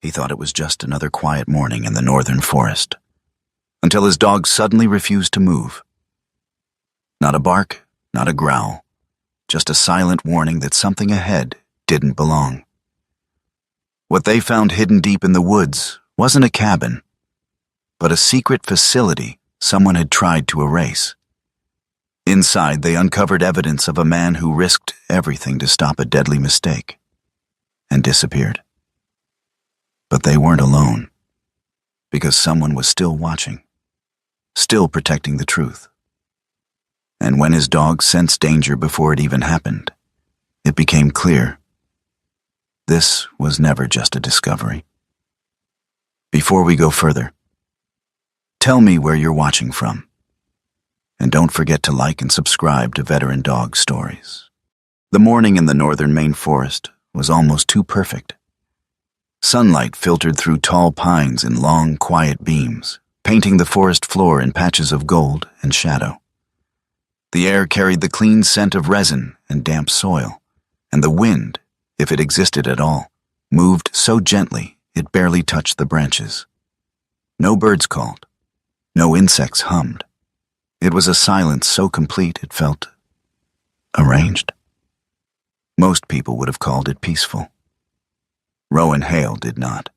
He thought it was just another quiet morning in the northern forest, until his dog suddenly refused to move. Not a bark, not a growl, just a silent warning that something ahead didn't belong. What they found hidden deep in the woods wasn't a cabin, but a secret facility someone had tried to erase. Inside, they uncovered evidence of a man who risked everything to stop a deadly mistake and disappeared. But they weren't alone, because someone was still watching, still protecting the truth. And when his dog sensed danger before it even happened, it became clear this was never just a discovery. Before we go further, tell me where you're watching from. And don't forget to like and subscribe to Veteran Dog Stories. The morning in the northern Maine forest was almost too perfect. Sunlight filtered through tall pines in long, quiet beams, painting the forest floor in patches of gold and shadow. The air carried the clean scent of resin and damp soil, and the wind, if it existed at all, moved so gently it barely touched the branches. No birds called, no insects hummed. It was a silence so complete it felt arranged. Most people would have called it peaceful. Rowan Hale did not.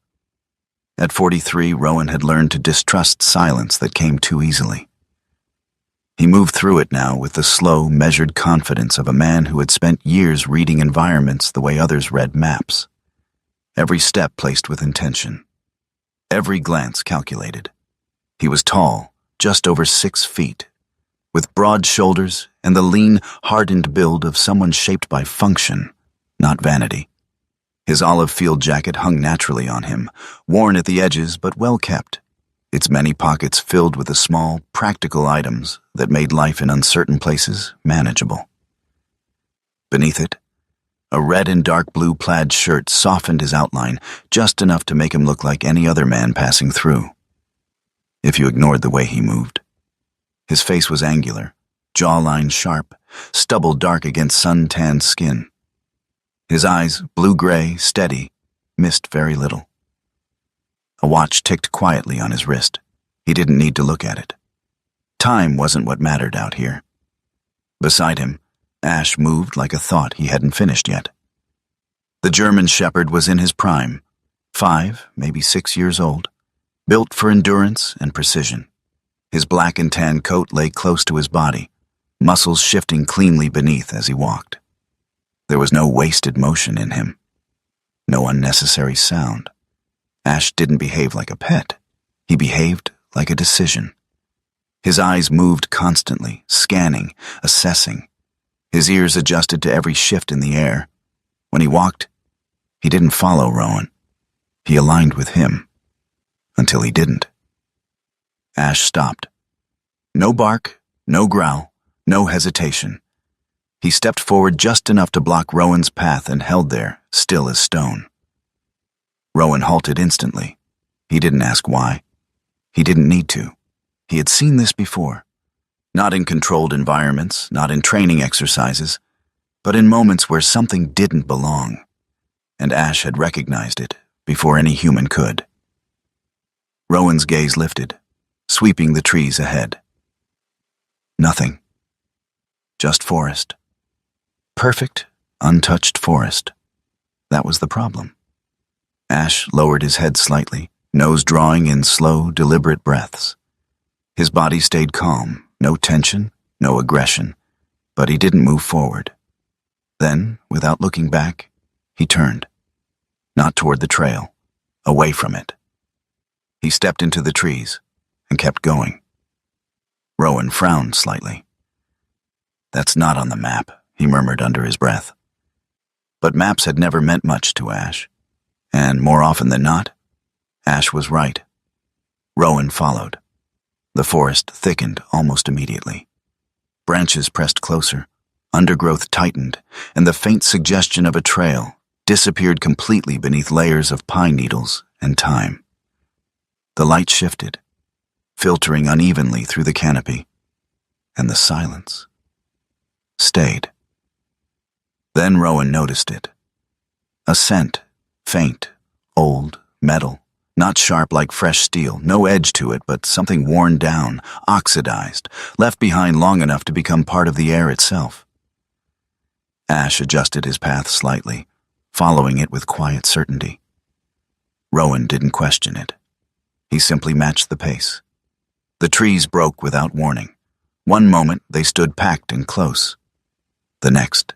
At 43, Rowan had learned to distrust silence that came too easily. He moved through it now with the slow, measured confidence of a man who had spent years reading environments the way others read maps. Every step placed with intention. Every glance calculated. He was tall, just over 6 feet, with broad shoulders and the lean, hardened build of someone shaped by function, not vanity. His olive field jacket hung naturally on him, worn at the edges but well kept, its many pockets filled with the small, practical items that made life in uncertain places manageable. Beneath it, a red and dark blue plaid shirt softened his outline just enough to make him look like any other man passing through, if you ignored the way he moved. His face was angular, jawline sharp, stubble dark against sun-tanned skin. His eyes, blue-gray, steady, missed very little. A watch ticked quietly on his wrist. He didn't need to look at it. Time wasn't what mattered out here. Beside him, Ash moved like a thought he hadn't finished yet. The German Shepherd was in his prime, 5, maybe 6 years old, built for endurance and precision. His black and tan coat lay close to his body, muscles shifting cleanly beneath as he walked. There was no wasted motion in him, no unnecessary sound. Ash didn't behave like a pet. He behaved like a decision. His eyes moved constantly, scanning, assessing. His ears adjusted to every shift in the air. When he walked, he didn't follow Rowan. He aligned with him, until he didn't. Ash stopped. No bark, no growl, no hesitation. He stepped forward just enough to block Rowan's path and held there, still as stone. Rowan halted instantly. He didn't ask why. He didn't need to. He had seen this before. Not in controlled environments, not in training exercises, but in moments where something didn't belong. And Ash had recognized it before any human could. Rowan's gaze lifted, sweeping the trees ahead. Nothing. Just forest. Perfect, untouched forest. That was the problem. Ash lowered his head slightly, nose drawing in slow, deliberate breaths. His body stayed calm, no tension, no aggression, but he didn't move forward. Then, without looking back, he turned. Not toward the trail, away from it. He stepped into the trees and kept going. Rowan frowned slightly. "That's not on the map," he murmured under his breath. But maps had never meant much to Ash, and more often than not, Ash was right. Rowan followed. The forest thickened almost immediately. Branches pressed closer, undergrowth tightened, and the faint suggestion of a trail disappeared completely beneath layers of pine needles and thyme. The light shifted, filtering unevenly through the canopy, and the silence stayed. Then Rowan noticed it. A scent, faint, old, Metal. Not sharp like fresh steel, no edge to it, but something worn down, oxidized, left behind long enough to become part of the air itself. Ash adjusted his path slightly, following it with quiet certainty. Rowan didn't question it. He simply matched the pace. The trees broke without warning. One moment they stood packed and close. The next,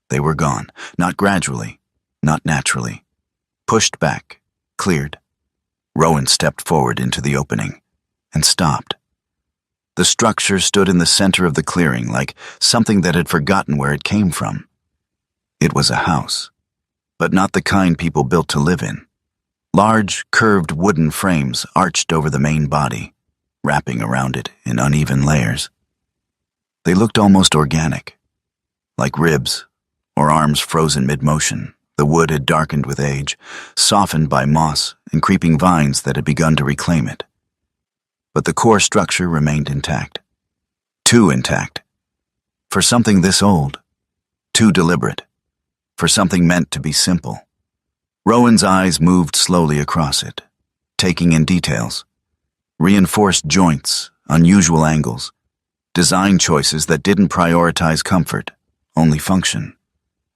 they were gone, not gradually, not naturally. Pushed back, cleared. Rowan stepped forward into the opening and stopped. The structure stood in the center of the clearing like something that had forgotten where it came from. It was a house, but not the kind people built to live in. Large, curved wooden frames arched over the main body, wrapping around it in uneven layers. They looked almost organic, like ribs or arms frozen mid-motion. The wood had darkened with age, softened by moss and creeping vines that had begun to reclaim it. But the core structure remained intact. Too intact. For something this old. Too deliberate. For something meant to be simple. Rowan's eyes moved slowly across it, taking in details. Reinforced joints, unusual angles, design choices that didn't prioritize comfort, only function.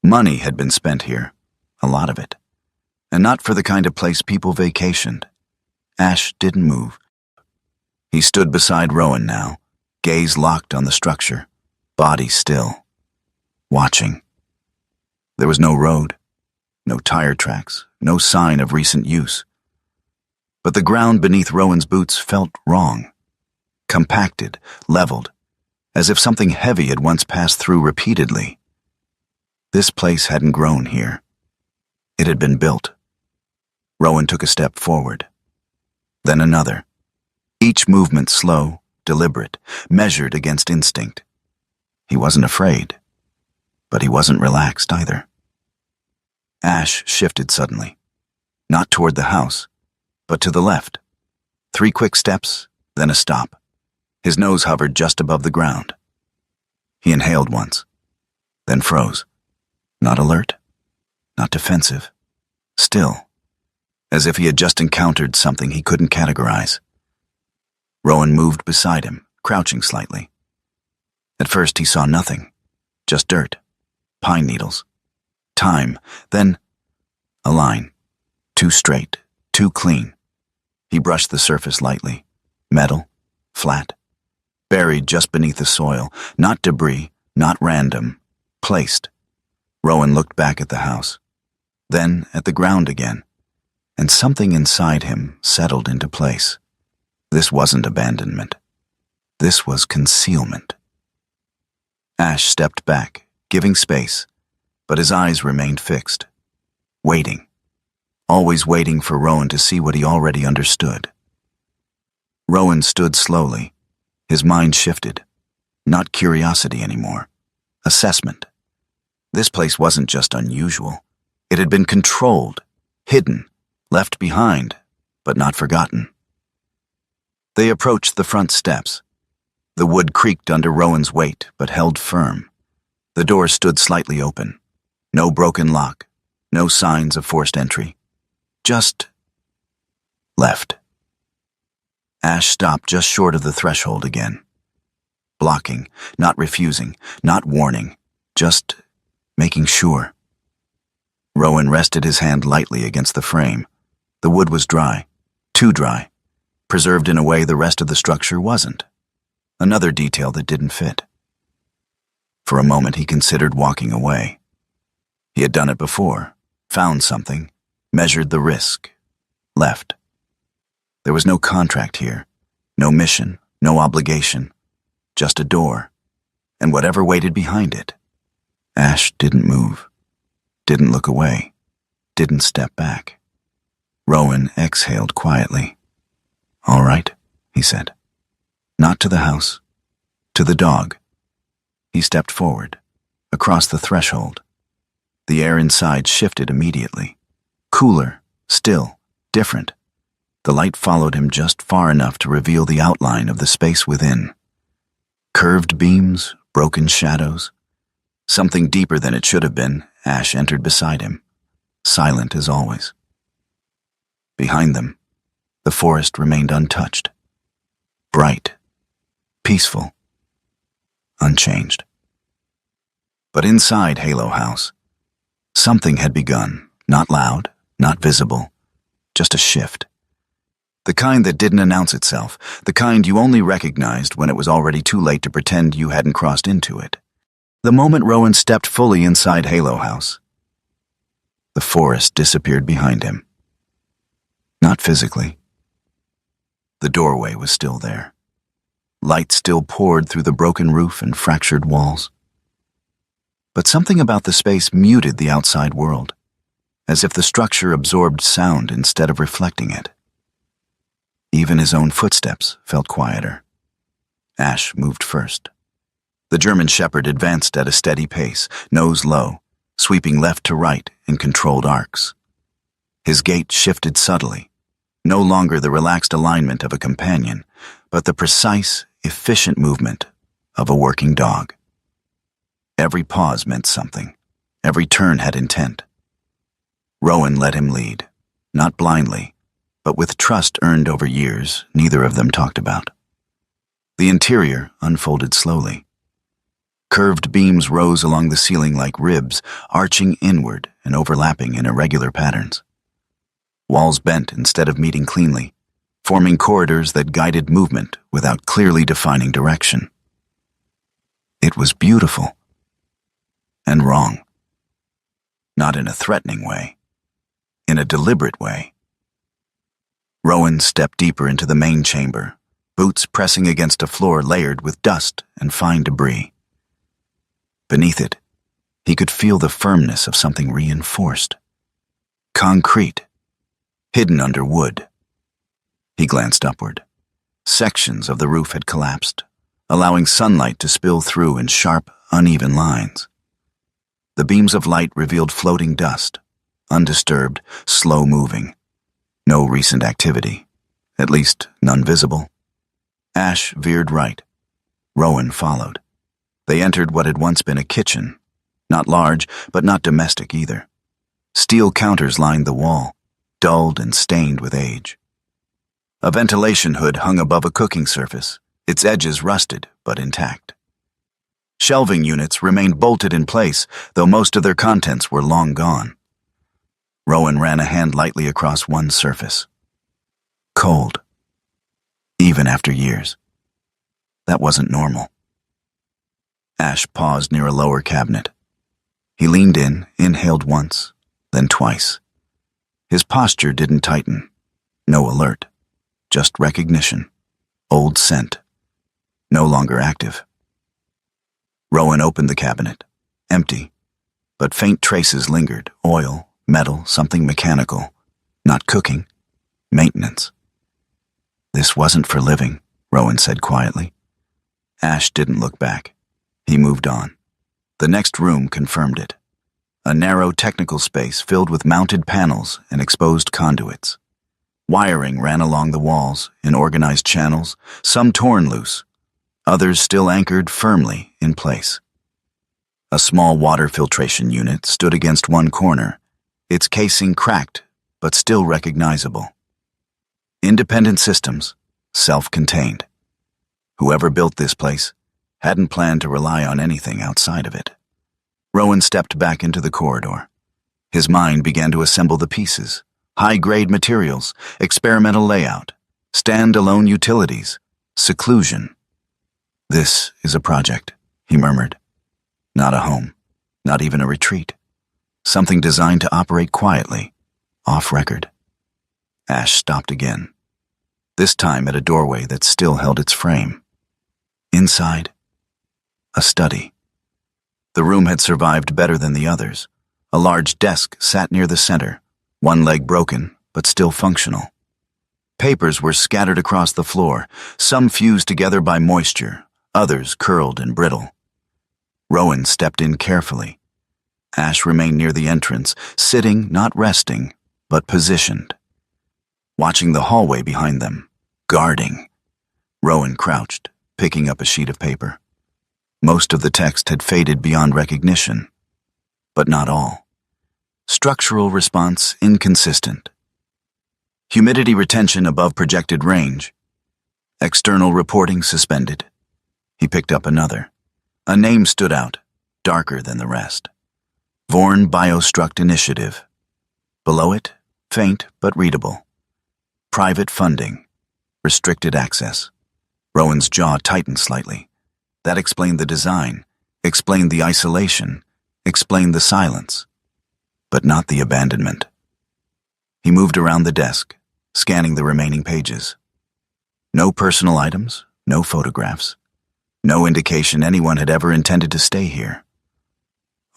Money had been spent here. A lot of it. And not for the kind of place people vacationed. Ash didn't move. He stood beside Rowan now, gaze locked on the structure, body still, watching. There was no road, no tire tracks, no sign of recent use. But the ground beneath Rowan's boots felt wrong. Compacted, leveled, as if something heavy had once passed through repeatedly. This place hadn't grown here. It had been built. Rowan took a step forward, then another, each movement slow, deliberate, measured against instinct. He wasn't afraid, but he wasn't relaxed either. Ash shifted suddenly, not toward the house, but to the left. 3 quick steps, then a stop. His nose hovered just above the ground. He inhaled once, then froze. Not alert. Not defensive. Still, as if he had just encountered something he couldn't categorize. Rowan moved beside him, crouching slightly. At first he saw nothing, just dirt, pine needles, time, then a line, too straight, too clean. He brushed the surface lightly, metal, flat, buried just beneath the soil, not debris, not random, placed. Rowan looked back at the house, then at the ground again, and something inside him settled into place. This wasn't abandonment. This was concealment. Ash stepped back, giving space, but his eyes remained fixed, waiting, always waiting for Rowan to see what he already understood. Rowan stood slowly, his mind shifted, not curiosity anymore, assessment. This place wasn't just unusual. It had been controlled, hidden, left behind, but not forgotten. They approached the front steps. The wood creaked under Rowan's weight, but held firm. The door stood slightly open. No broken lock, no signs of forced entry. Just left. Ash stopped just short of the threshold again. Blocking, not refusing, not warning, just making sure. Rowan rested his hand lightly against the frame. The wood was dry, too dry, preserved in a way the rest of the structure wasn't. Another detail that didn't fit. For a moment he considered walking away. He had done it before, found something, measured the risk, left. There was no contract here, no mission, no obligation, just a door, and whatever waited behind it. Ash didn't move, didn't look away, didn't step back. Rowan exhaled quietly. "All right," he said. "Not to the house, to the dog." He stepped forward, across the threshold. The air inside shifted immediately. Cooler, still, different. The light followed him just far enough to reveal the outline of the space within. Curved beams, broken shadows. Something deeper than it should have been. Ash entered beside him, silent as always. Behind them, the forest remained untouched. Bright, peaceful, unchanged. But inside Halo House, something had begun, not loud, not visible, just a shift. The kind that didn't announce itself, the kind you only recognized when it was already too late to pretend you hadn't crossed into it. The moment Rowan stepped fully inside Halo House, the forest disappeared behind him. Not physically. The doorway was still there. Light still poured through the broken roof and fractured walls. But something about the space muted the outside world, as if the structure absorbed sound instead of reflecting it. Even his own footsteps felt quieter. Ash moved first. The German shepherd advanced at a steady pace, nose low, sweeping left to right in controlled arcs. His gait shifted subtly, no longer the relaxed alignment of a companion, but the precise, efficient movement of a working dog. Every pause meant something. Every turn had intent. Rowan let him lead, not blindly, but with trust earned over years neither of them talked about. The interior unfolded slowly. Curved beams rose along the ceiling like ribs, arching inward and overlapping in irregular patterns. Walls bent instead of meeting cleanly, forming corridors that guided movement without clearly defining direction. It was beautiful. And wrong. Not in a threatening way. In a deliberate way. Rowan stepped deeper into the main chamber, boots pressing against a floor layered with dust and fine debris. Beneath it, he could feel the firmness of something reinforced. Concrete, hidden under wood. He glanced upward. Sections of the roof had collapsed, allowing sunlight to spill through in sharp, uneven lines. The beams of light revealed floating dust, undisturbed, slow-moving. No recent activity, at least none visible. Ash veered right. Rowan followed. They entered what had once been a kitchen, not large, but not domestic either. Steel counters lined the wall, dulled and stained with age. A ventilation hood hung above a cooking surface, its edges rusted but intact. Shelving units remained bolted in place, though most of their contents were long gone. Rowan ran a hand lightly across one surface. Cold. Even after years. That wasn't normal. Ash paused near a lower cabinet. He leaned in, inhaled once, then twice. His posture didn't tighten. No alert. Just recognition. Old scent. No longer active. Rowan opened the cabinet. Empty. But faint traces lingered. Oil, metal, something mechanical. Not cooking. Maintenance. This wasn't for living, Rowan said quietly. Ash didn't look back. He moved on. The next room confirmed it. A narrow technical space filled with mounted panels and exposed conduits. Wiring ran along the walls in organized channels, some torn loose, others still anchored firmly in place. A small water filtration unit stood against one corner, its casing cracked but still recognizable. Independent systems, self-contained. Whoever built this place hadn't planned to rely on anything outside of it. Rowan stepped back into the corridor. His mind began to assemble the pieces. High-grade materials, experimental layout, stand-alone utilities, seclusion. This is a project, he murmured. Not a home, not even a retreat. Something designed to operate quietly, off-record. Ash stopped again, this time at a doorway that still held its frame. Inside, a study. The room had survived better than the others. A large desk sat near the center, one leg broken, but still functional. Papers were scattered across the floor, some fused together by moisture, others curled and brittle. Rowan stepped in carefully. Ash remained near the entrance, sitting, not resting, but positioned. Watching the hallway behind them, guarding. Rowan crouched, picking up a sheet of paper. Most of the text had faded beyond recognition, but not all. Structural response inconsistent. Humidity retention above projected range. External reporting suspended. He picked up another. A name stood out, darker than the rest. Vorn Biostruct Initiative. Below it, faint but readable. Private funding. Restricted access. Rowan's jaw tightened slightly. That explained the design, explained the isolation, explained the silence, but not the abandonment. He moved around the desk, scanning the remaining pages. No personal items, no photographs, no indication anyone had ever intended to stay here.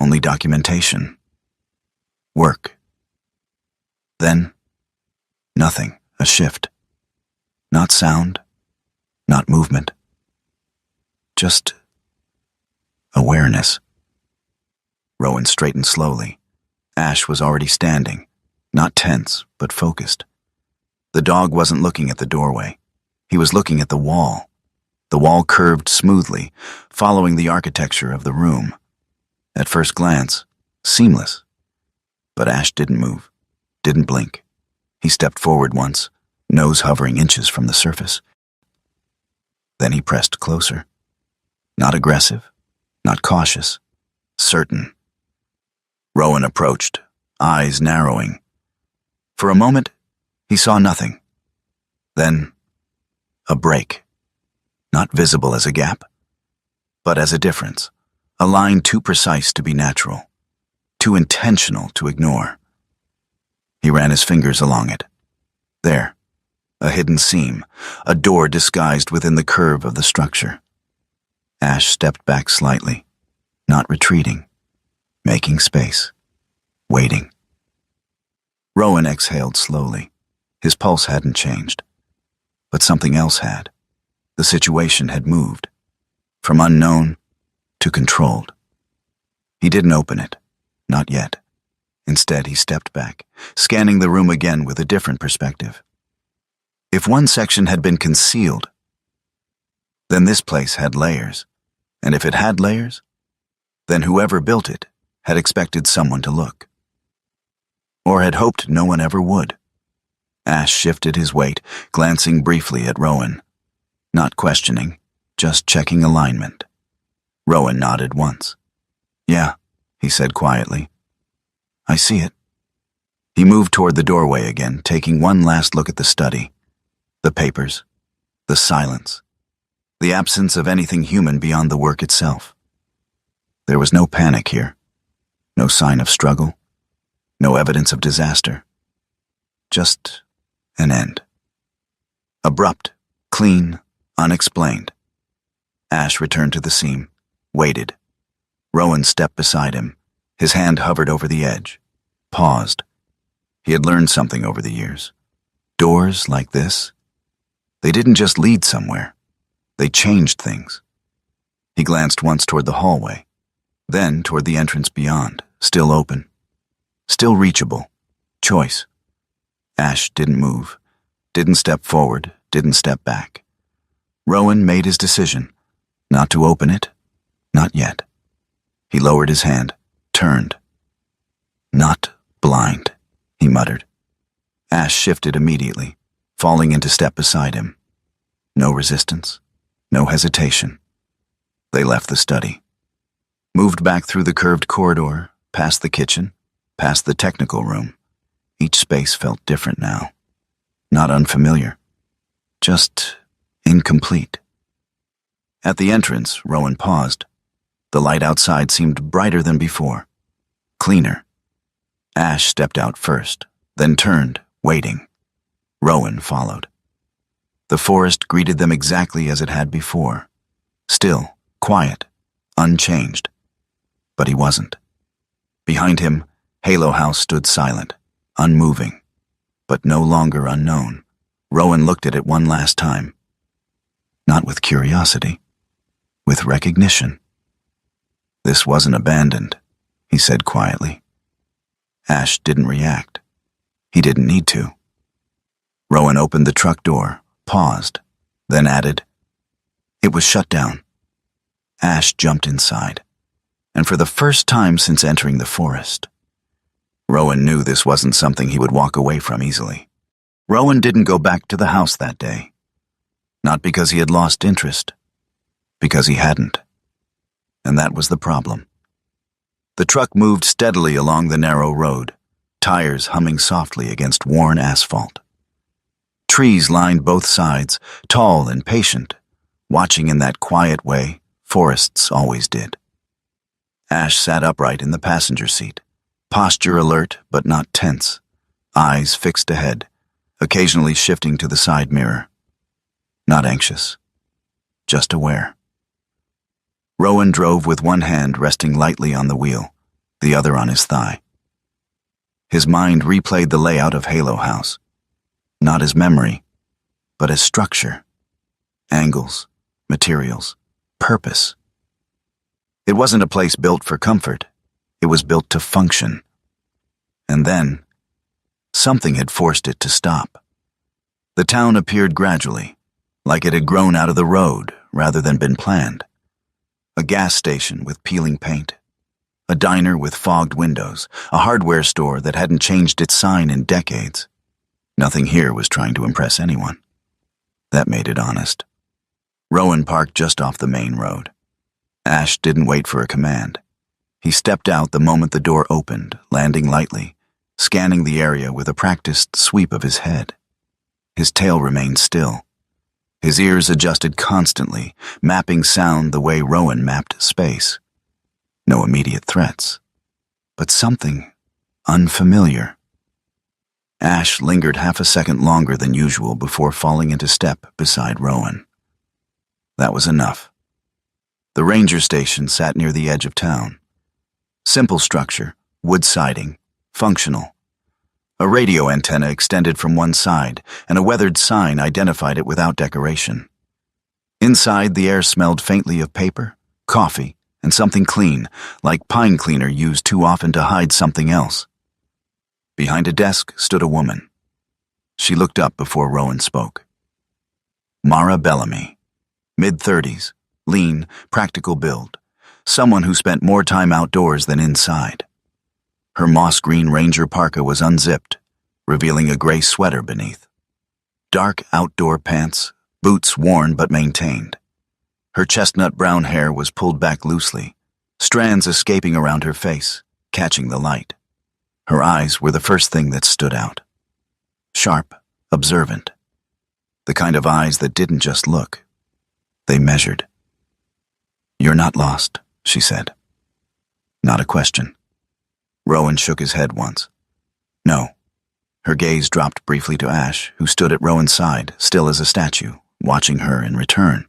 Only documentation. Work. Then, nothing, a shift. Not sound, not movement. Just awareness. Rowan straightened slowly. Ash was already standing, not tense, but focused. The dog wasn't looking at the doorway. He was looking at the wall. The wall curved smoothly, following the architecture of the room. At first glance, seamless. But Ash didn't move, didn't blink. He stepped forward once, nose hovering inches from the surface. Then he pressed closer. Not aggressive, not cautious, certain. Rowan approached, eyes narrowing. For a moment, he saw nothing. Then, a break. Not visible as a gap, but as a difference. A line too precise to be natural, too intentional to ignore. He ran his fingers along it. There, a hidden seam, a door disguised within the curve of the structure. Ash stepped back slightly, not retreating, making space, waiting. Rowan exhaled slowly. His pulse hadn't changed, but something else had. The situation had moved, from unknown to controlled. He didn't open it, not yet. Instead, he stepped back, scanning the room again with a different perspective. If one section had been concealed, then this place had layers. And if it had layers, then whoever built it had expected someone to look. Or had hoped no one ever would. Ash shifted his weight, glancing briefly at Rowan. Not questioning, just checking alignment. Rowan nodded once. "Yeah," he said quietly. "I see it." He moved toward the doorway again, taking one last look at the study. The papers, the silence, the absence of anything human beyond the work itself. There was no panic here, no sign of struggle, no evidence of disaster. Just an end. Abrupt, clean, unexplained. Ash returned to the seam, waited. Rowan stepped beside him. His hand hovered over the edge, paused. He had learned something over the years. Doors like this, they didn't just lead somewhere. They changed things. He glanced once toward the hallway, then toward the entrance beyond, still open, still reachable. Choice. Ash didn't move, didn't step forward, didn't step back. Rowan made his decision, not to open it, not yet. He lowered his hand, turned. "Not blind," he muttered. Ash shifted immediately, falling into step beside him. No resistance, no hesitation. They left the study. Moved back through the curved corridor, past the kitchen, past the technical room. Each space felt different now. Not unfamiliar. Just incomplete. At the entrance, Rowan paused. The light outside seemed brighter than before. Cleaner. Ash stepped out first, then turned, waiting. Rowan followed. The forest greeted them exactly as it had before. Still, quiet, unchanged. But he wasn't. Behind him, Halo House stood silent, unmoving, but no longer unknown. Rowan looked at it one last time. Not with curiosity, with recognition. "This wasn't abandoned," he said quietly. Ash didn't react. He didn't need to. Rowan opened the truck door, paused, then added, "It was shut down." Ash jumped inside, and for the first time since entering the forest, Rowan knew this wasn't something he would walk away from easily. Rowan didn't go back to the house that day. Not because he had lost interest, because he hadn't. And that was the problem. The truck moved steadily along the narrow road, tires humming softly against worn asphalt. Trees lined both sides, tall and patient, watching in that quiet way forests always did. Ash sat upright in the passenger seat, posture alert but not tense, eyes fixed ahead, occasionally shifting to the side mirror. Not anxious, just aware. Rowan drove with one hand resting lightly on the wheel, the other on his thigh. His mind replayed the layout of Halo House, not as memory, but as structure, angles, materials, purpose. It wasn't a place built for comfort, it was built to function. And then, something had forced it to stop. The town appeared gradually, like it had grown out of the road rather than been planned. A gas station with peeling paint, a diner with fogged windows, a hardware store that hadn't changed its sign in decades. Nothing here was trying to impress anyone. That made it honest. Rowan parked just off the main road. Ash didn't wait for a command. He stepped out the moment the door opened, landing lightly, scanning the area with a practiced sweep of his head. His tail remained still. His ears adjusted constantly, mapping sound the way Rowan mapped space. No immediate threats, but something unfamiliar. Ash lingered half a second longer than usual before falling into step beside Rowan. That was enough. The ranger station sat near the edge of town. Simple structure, wood siding, functional. A radio antenna extended from one side, and a weathered sign identified it without decoration. Inside, the air smelled faintly of paper, coffee, and something clean, like pine cleaner used too often to hide something else. Behind a desk stood a woman. She looked up before Rowan spoke. Mara Bellamy, mid-30s, lean, practical build, someone who spent more time outdoors than inside. Her moss-green ranger parka was unzipped, revealing a gray sweater beneath. Dark outdoor pants, boots worn but maintained. Her chestnut brown hair was pulled back loosely, strands escaping around her face, catching the light. Her eyes were the first thing that stood out. Sharp, observant. The kind of eyes that didn't just look. They measured. "You're not lost," she said. Not a question. Rowan shook his head once. No. Her gaze dropped briefly to Ash, who stood at Rowan's side, still as a statue, watching her in return.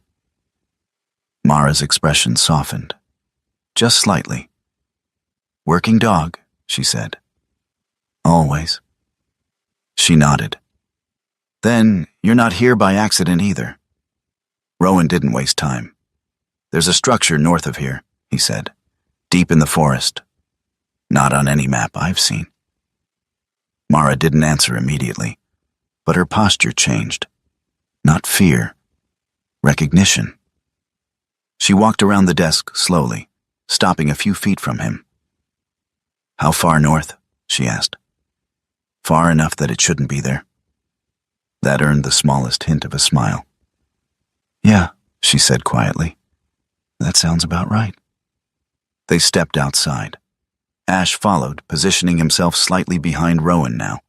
Mara's expression softened. Just slightly. "Working dog," she said. "Always." She nodded. "Then you're not here by accident either." Rowan didn't waste time. "There's a structure north of here," he said, "deep in the forest. Not on any map I've seen." Mara didn't answer immediately, but her posture changed. Not fear, recognition. She walked around the desk slowly, stopping a few feet from him. "How far north?" she asked. "Far enough that it shouldn't be there." That earned the smallest hint of a smile. "Yeah," she said quietly. "That sounds about right." They stepped outside. Ash followed, positioning himself slightly behind Rowan now,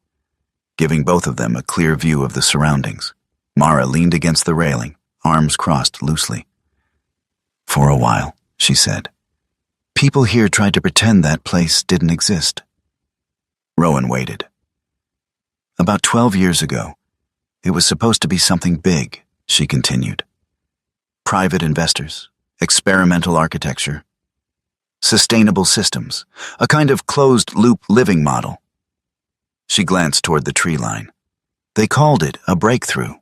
giving both of them a clear view of the surroundings. Mara leaned against the railing, arms crossed loosely. "For a while," she said, "people here tried to pretend that place didn't exist." Rowan waited. "About 12 years ago, it was supposed to be something big," she continued. "Private investors, experimental architecture, sustainable systems, a kind of closed-loop living model." She glanced toward the tree line. "They called it a breakthrough."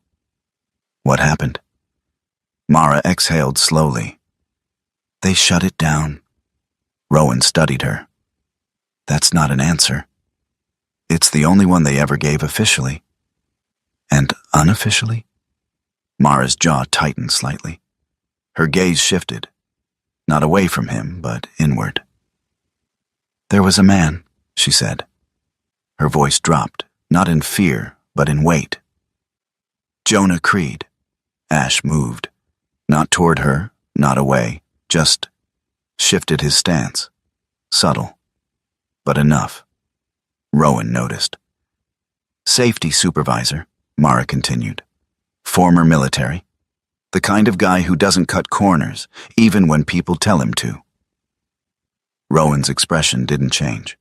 "What happened?" Mara exhaled slowly. "They shut it down." Rowan studied her. "That's not an answer. It's the only one they ever gave officially." "And unofficially?" Mara's jaw tightened slightly. Her gaze shifted. Not away from him, but inward. "There was a man," she said. Her voice dropped, not in fear, but in weight. Jonah Creed. Ash moved. Not toward her, not away, just shifted his stance. Subtle, but enough. Rowan noticed. Safety supervisor, Mara continued. Former military. The kind of guy who doesn't cut corners, even when people tell him to. Rowan's expression didn't change,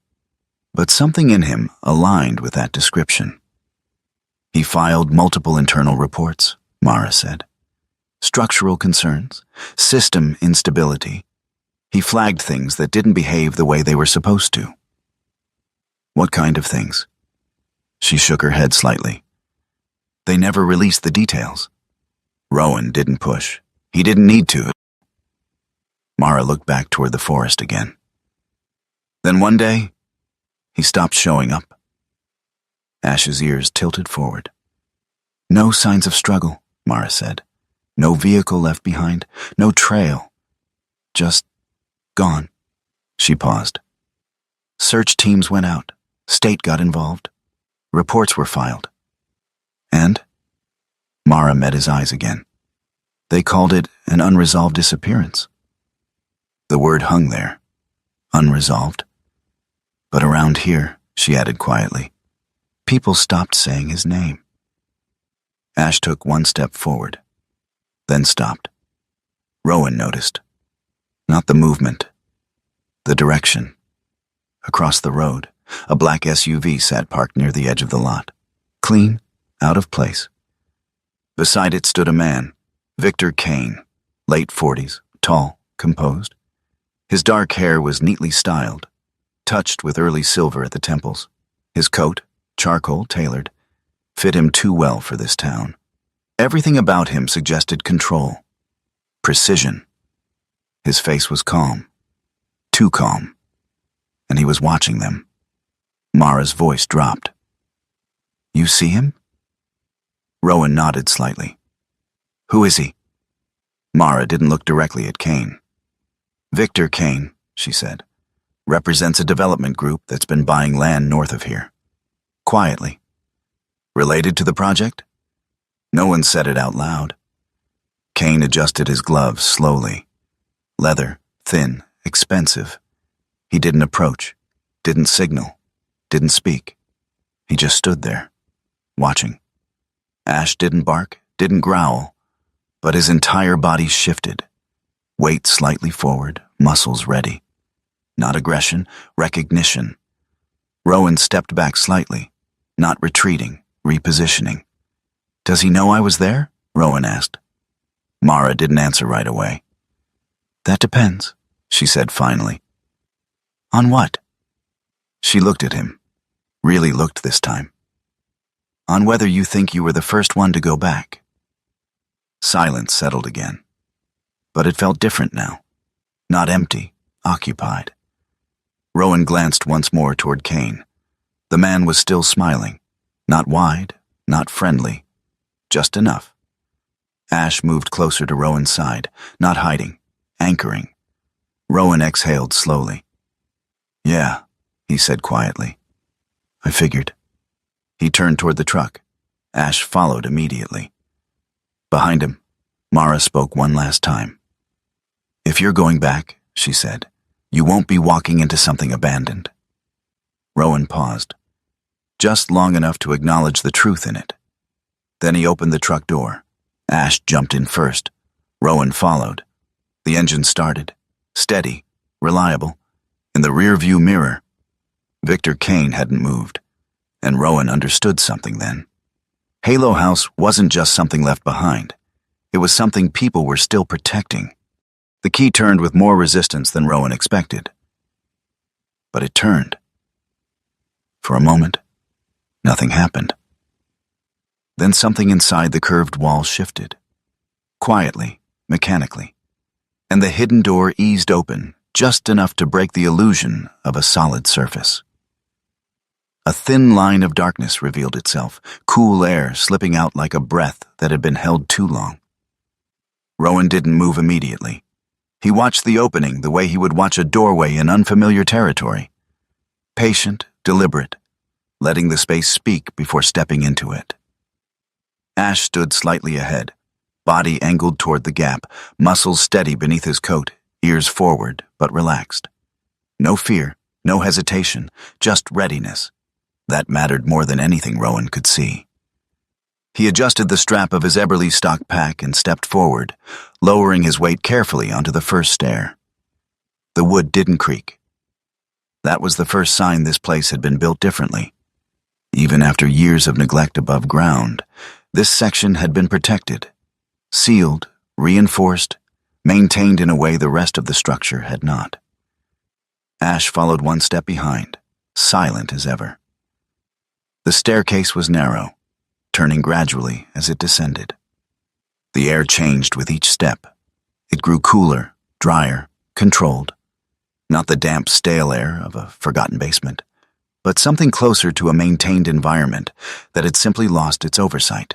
but something in him aligned with that description. He filed multiple internal reports, Mara said. Structural concerns, system instability. He flagged things that didn't behave the way they were supposed to. What kind of things? She shook her head slightly. They never released the details. Rowan didn't push. He didn't need to. Mara looked back toward the forest again. Then one day, he stopped showing up. Ash's ears tilted forward. No signs of struggle, Mara said. No vehicle left behind, no trail. Just gone. She paused. Search teams went out. State got involved. Reports were filed. And? Mara met his eyes again. They called it an unresolved disappearance. The word hung there. Unresolved. But around here, she added quietly, people stopped saying his name. Ash took one step forward, then stopped. Rowan noticed. Not the movement, the direction. Across the road, a black SUV sat parked near the edge of the lot. Clean, out of place. Beside it stood a man, Victor Kane, late 40s, tall, composed. His dark hair was neatly styled, touched with early silver at the temples. His coat, charcoal tailored, fit him too well for this town. Everything about him suggested control, precision. His face was calm, too calm, and he was watching them. Mara's voice dropped. You see him? Rowan nodded slightly. Who is he? Mara didn't look directly at Kane. Victor Kane, she said, represents a development group that's been buying land north of here. Quietly. Related to the project? No one said it out loud. Kane adjusted his gloves slowly. Leather, thin, expensive. He didn't approach, didn't signal, didn't speak. He just stood there, watching. Ash didn't bark, didn't growl, but his entire body shifted. Weight slightly forward, muscles ready. Not aggression, recognition. Rowan stepped back slightly, not retreating, repositioning. Does he know I was there? Rowan asked. Mara didn't answer right away. That depends, she said finally. On what? She looked at him, really looked this time. On whether you think you were the first one to go back. Silence settled again. But it felt different now. Not empty, occupied. Rowan glanced once more toward Kane. The man was still smiling. Not wide, not friendly. Just enough. Ash moved closer to Rowan's side, not hiding, anchoring. Rowan exhaled slowly. Yeah, he said quietly. I figured. He turned toward the truck. Ash followed immediately. Behind him, Mara spoke one last time. If you're going back, she said, you won't be walking into something abandoned. Rowan paused, just long enough to acknowledge the truth in it. Then he opened the truck door. Ash jumped in first. Rowan followed. The engine started, steady, reliable. In the rearview mirror, Victor Kane hadn't moved, and Rowan understood something then. Halo House wasn't just something left behind. It was something people were still protecting. The key turned with more resistance than Rowan expected. But it turned. For a moment, nothing happened. Then something inside the curved wall shifted. Quietly, mechanically. And the hidden door eased open, just enough to break the illusion of a solid surface. A thin line of darkness revealed itself, cool air slipping out like a breath that had been held too long. Rowan didn't move immediately. He watched the opening the way he would watch a doorway in unfamiliar territory. Patient, deliberate, letting the space speak before stepping into it. Ash stood slightly ahead, body angled toward the gap, muscles steady beneath his coat, ears forward but relaxed. No fear, no hesitation, just readiness. That mattered more than anything Rowan could see. He adjusted the strap of his Eberle stock pack and stepped forward, lowering his weight carefully onto the first stair. The wood didn't creak. That was the first sign this place had been built differently. Even after years of neglect above ground, this section had been protected, sealed, reinforced, maintained in a way the rest of the structure had not. Ash followed one step behind, silent as ever. The staircase was narrow, turning gradually as it descended. The air changed with each step. It grew cooler, drier, controlled. Not the damp, stale air of a forgotten basement, but something closer to a maintained environment that had simply lost its oversight.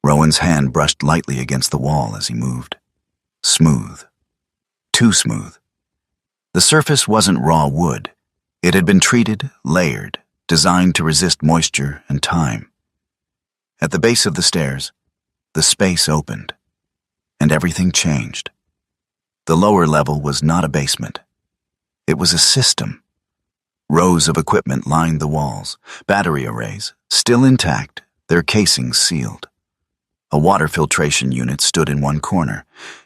Rowan's hand brushed lightly against the wall as he moved. Smooth. Too smooth. The surface wasn't raw wood. It had been treated, layered, designed to resist moisture and time. At the base of the stairs, the space opened, and everything changed. The lower level was not a basement. It was a system. Rows of equipment lined the walls, battery arrays, still intact, their casings sealed. A water filtration unit stood in one corner,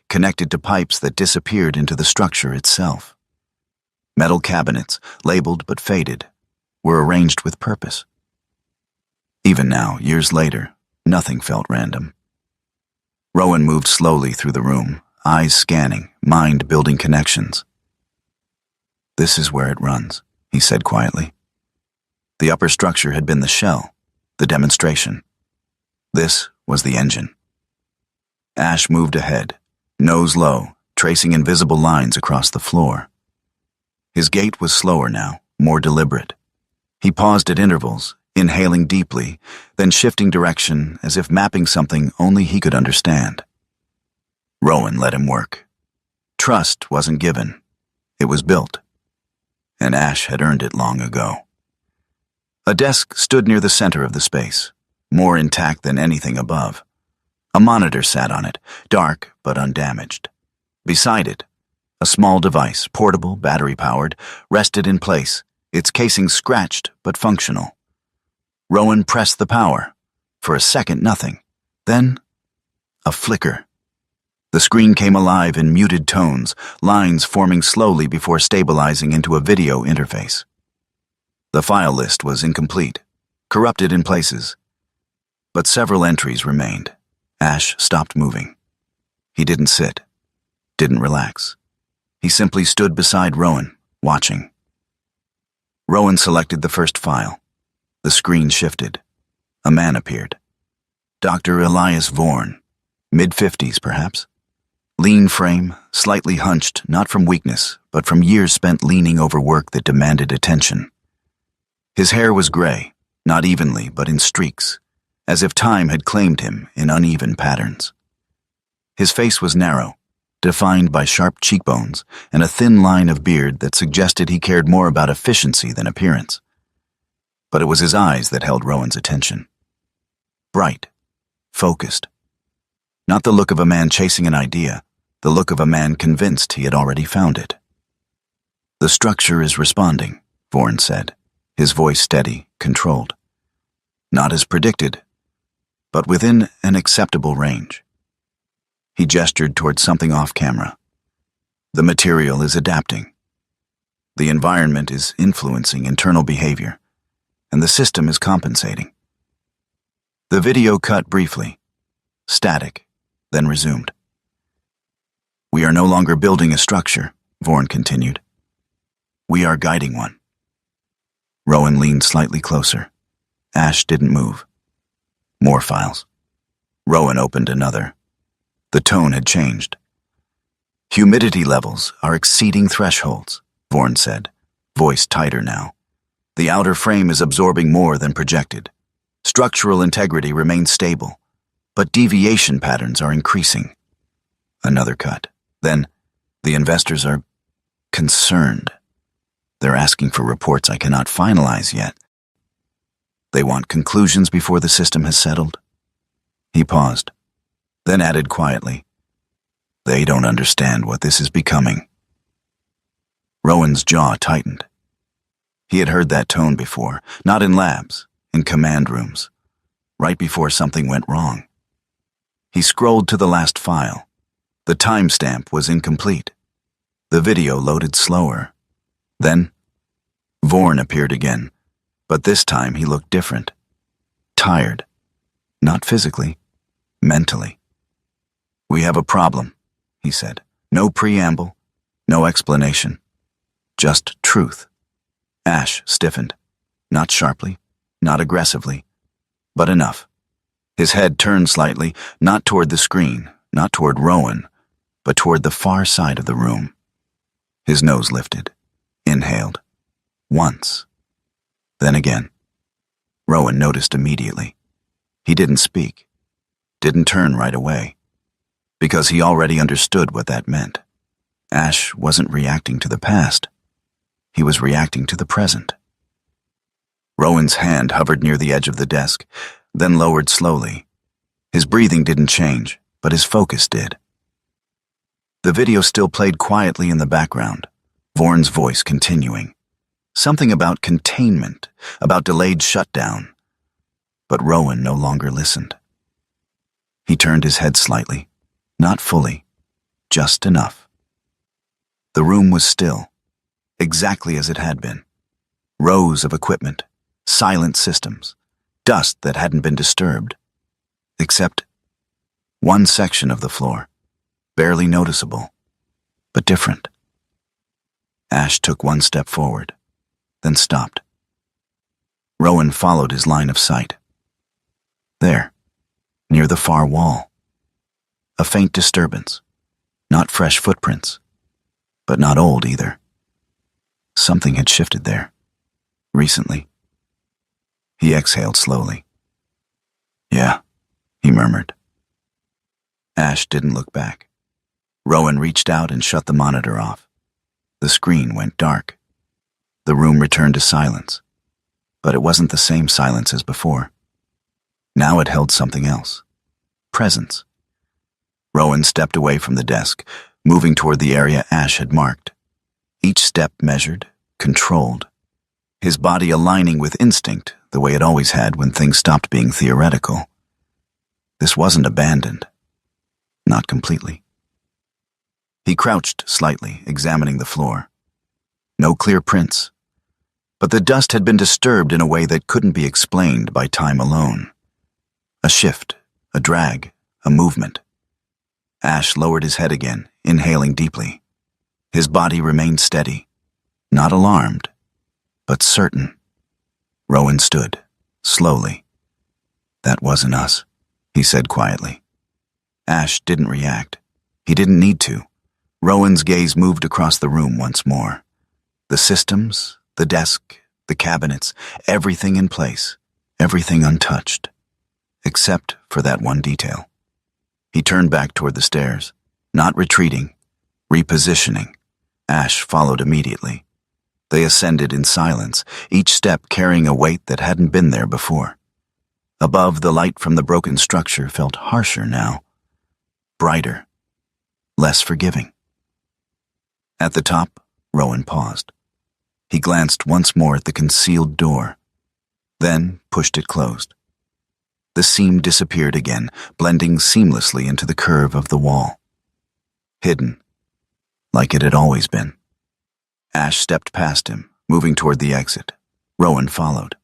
connected to pipes that disappeared into the structure itself. Metal cabinets, labeled but faded, were arranged with purpose. Even now, years later, nothing felt random. Rowan moved slowly through the room, eyes scanning, mind building connections. "This is where it runs," he said quietly. The upper structure had been the shell, the demonstration. This was the engine. Ash moved ahead, nose low, tracing invisible lines across the floor. His gait was slower now, more deliberate. He paused at intervals, inhaling deeply, then shifting direction as if mapping something only he could understand. Rowan let him work. Trust wasn't given. It was built. And Ash had earned it long ago. A desk stood near the center of the space, more intact than anything above. A monitor sat on it, dark but undamaged. Beside it, a small device, portable, battery-powered, rested in place, its casing scratched but functional. Rowan pressed the power. For a second, nothing. Then, a flicker. The screen came alive in muted tones, lines forming slowly before stabilizing into a video interface. The file list was incomplete, corrupted in places. But several entries remained. Ash stopped moving. He didn't sit, didn't relax. He simply stood beside Rowan, watching. Rowan selected the first file. The screen shifted. A man appeared. Dr. Elias Vorn, mid-50s perhaps. Lean frame, slightly hunched, not from weakness, but from years spent leaning over work that demanded attention. His hair was gray, not evenly, but in streaks, as if time had claimed him in uneven patterns. His face was narrow, defined by sharp cheekbones and a thin line of beard that suggested he cared more about efficiency than appearance. But it was his eyes that held Rowan's attention. Bright, focused. Not the look of a man chasing an idea, the look of a man convinced he had already found it. "The structure is responding," Vorn said, his voice steady, controlled. "Not as predicted, but within an acceptable range." He gestured toward something off camera. "The material is adapting. The environment is influencing internal behavior, and the system is compensating." The video cut briefly, static, then resumed. "We are no longer building a structure," Vorn continued. "We are guiding one." Rowan leaned slightly closer. Ash didn't move. More files. Rowan opened another. The tone had changed. "Humidity levels are exceeding thresholds," Vorn said, voice tighter now. "The outer frame is absorbing more than projected. Structural integrity remains stable, but deviation patterns are increasing." Another cut. Then, "The investors are concerned. They're asking for reports I cannot finalize yet." They want conclusions before the system has settled. He paused, then added quietly, "They don't understand what this is becoming." Rowan's jaw tightened. He had heard that tone before, not in labs, in command rooms, right before something went wrong. He scrolled to the last file. The timestamp was incomplete. The video loaded slower. Then, Vorn appeared again, but this time he looked different. Tired. Not physically, mentally. "We have a problem," he said. No preamble, no explanation. Just truth. Ash stiffened. Not sharply, not aggressively, but enough. His head turned slightly, not toward the screen, not toward Rowan, but toward the far side of the room. His nose lifted, inhaled. Once. Then again. Rowan noticed immediately. He didn't speak, didn't turn right away, because he already understood what that meant. Ash wasn't reacting to the past. He was reacting to the present. Rowan's hand hovered near the edge of the desk, then lowered slowly. His breathing didn't change, but his focus did. The video still played quietly in the background, Vorn's voice continuing. Something about containment, about delayed shutdown. But Rowan no longer listened. He turned his head slightly, not fully, just enough. The room was still, exactly as it had been. Rows of equipment, silent systems, dust that hadn't been disturbed. Except one section of the floor, barely noticeable, but different. Ash took one step forward, then stopped. Rowan followed his line of sight. There, near the far wall. A faint disturbance, not fresh footprints, but not old either. Something had shifted there, recently. He exhaled slowly. "Yeah," he murmured. Ash didn't look back. Rowan reached out and shut the monitor off. The screen went dark. The room returned to silence, but it wasn't the same silence as before. Now it held something else. Presence. Rowan stepped away from the desk, moving toward the area Ash had marked. Each step measured, controlled. His body aligning with instinct, the way it always had when things stopped being theoretical. This wasn't abandoned. Not completely. He crouched slightly, examining the floor. No clear prints. But the dust had been disturbed in a way that couldn't be explained by time alone. A shift, a drag, a movement. Ash lowered his head again, inhaling deeply. His body remained steady, not alarmed, but certain. Rowan stood, slowly. "That wasn't us," he said quietly. Ash didn't react. He didn't need to. Rowan's gaze moved across the room once more. The systems, the desk, the cabinets, everything in place, everything untouched. Except for that one detail. He turned back toward the stairs, not retreating, repositioning. Ash followed immediately. They ascended in silence, each step carrying a weight that hadn't been there before. Above, the light from the broken structure felt harsher now. Brighter. Less forgiving. At the top, Rowan paused. He glanced once more at the concealed door, then pushed it closed. The seam disappeared again, blending seamlessly into the curve of the wall. Hidden, like it had always been. Ash stepped past him, moving toward the exit. Rowan followed.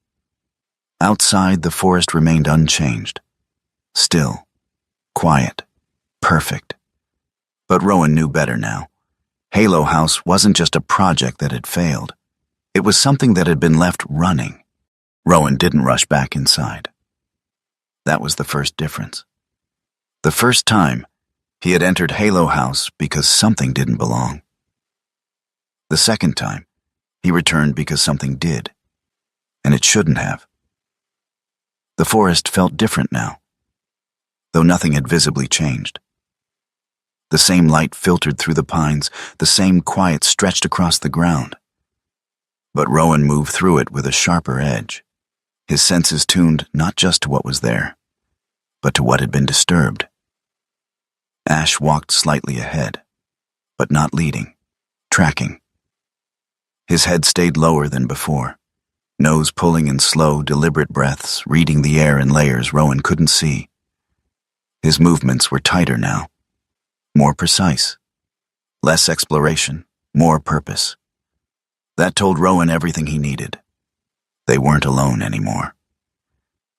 Outside, the forest remained unchanged. Still, quiet, perfect. But Rowan knew better now. Halo House wasn't just a project that had failed. It was something that had been left running. Rowan didn't rush back inside. That was the first difference. The first time, he had entered Halo House because something didn't belong. The second time, he returned because something did, and it shouldn't have. The forest felt different now, though nothing had visibly changed. The same light filtered through the pines, the same quiet stretched across the ground. But Rowan moved through it with a sharper edge. his senses tuned not just to what was there, but to what had been disturbed. Ash walked slightly ahead, but not leading, tracking. His head stayed lower than before, nose pulling in slow, deliberate breaths, reading the air in layers Rowan couldn't see. His movements were tighter now, more precise. Less exploration, more purpose. That told Rowan everything he needed. They weren't alone anymore.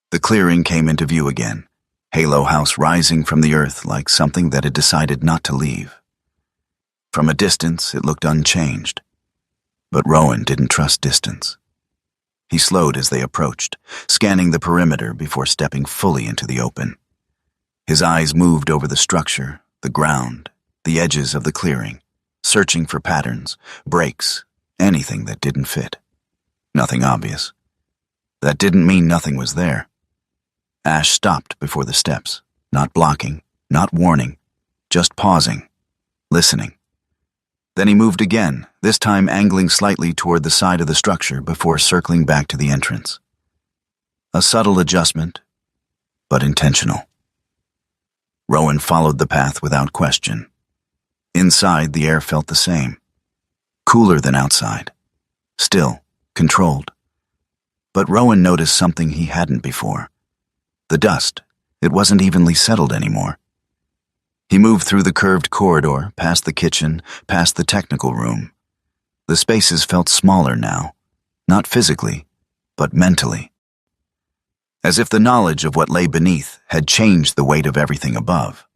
The clearing came into view again, Halo House rising from the earth like something that had decided not to leave. From a distance, it looked unchanged. But Rowan didn't trust distance. He slowed as they approached, scanning the perimeter before stepping fully into the open. His eyes moved over the structure, the ground, the edges of the clearing, searching for patterns, breaks, anything that didn't fit. Nothing obvious. That didn't mean nothing was there. Ash stopped before the steps, not blocking, not warning, just pausing, listening. Then he moved again, this time angling slightly toward the side of the structure before circling back to the entrance. A subtle adjustment, but intentional. Rowan followed the path without question. Inside, the air felt the same. Cooler than outside. Still, controlled. But Rowan noticed something he hadn't before. The dust. It wasn't evenly settled anymore. He moved through the curved corridor, past the kitchen, past the technical room. The spaces felt smaller now, not physically, but mentally. As if the knowledge of what lay beneath had changed the weight of everything above.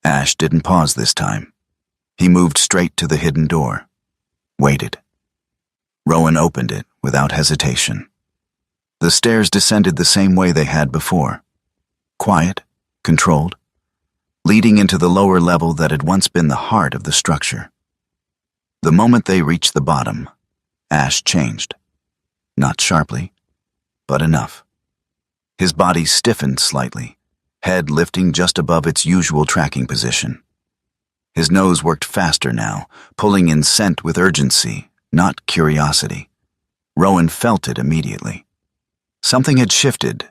Ash didn't pause this time. He moved straight to the hidden door. Waited. Rowan opened it without hesitation. The stairs descended the same way they had before. Quiet, controlled, leading into the lower level that had once been the heart of the structure. The moment they reached the bottom, Ash changed. Not sharply, but enough. His body stiffened slightly, head lifting just above its usual tracking position. His nose worked faster now, pulling in scent with urgency, not curiosity. Rowan felt it immediately. Something had shifted.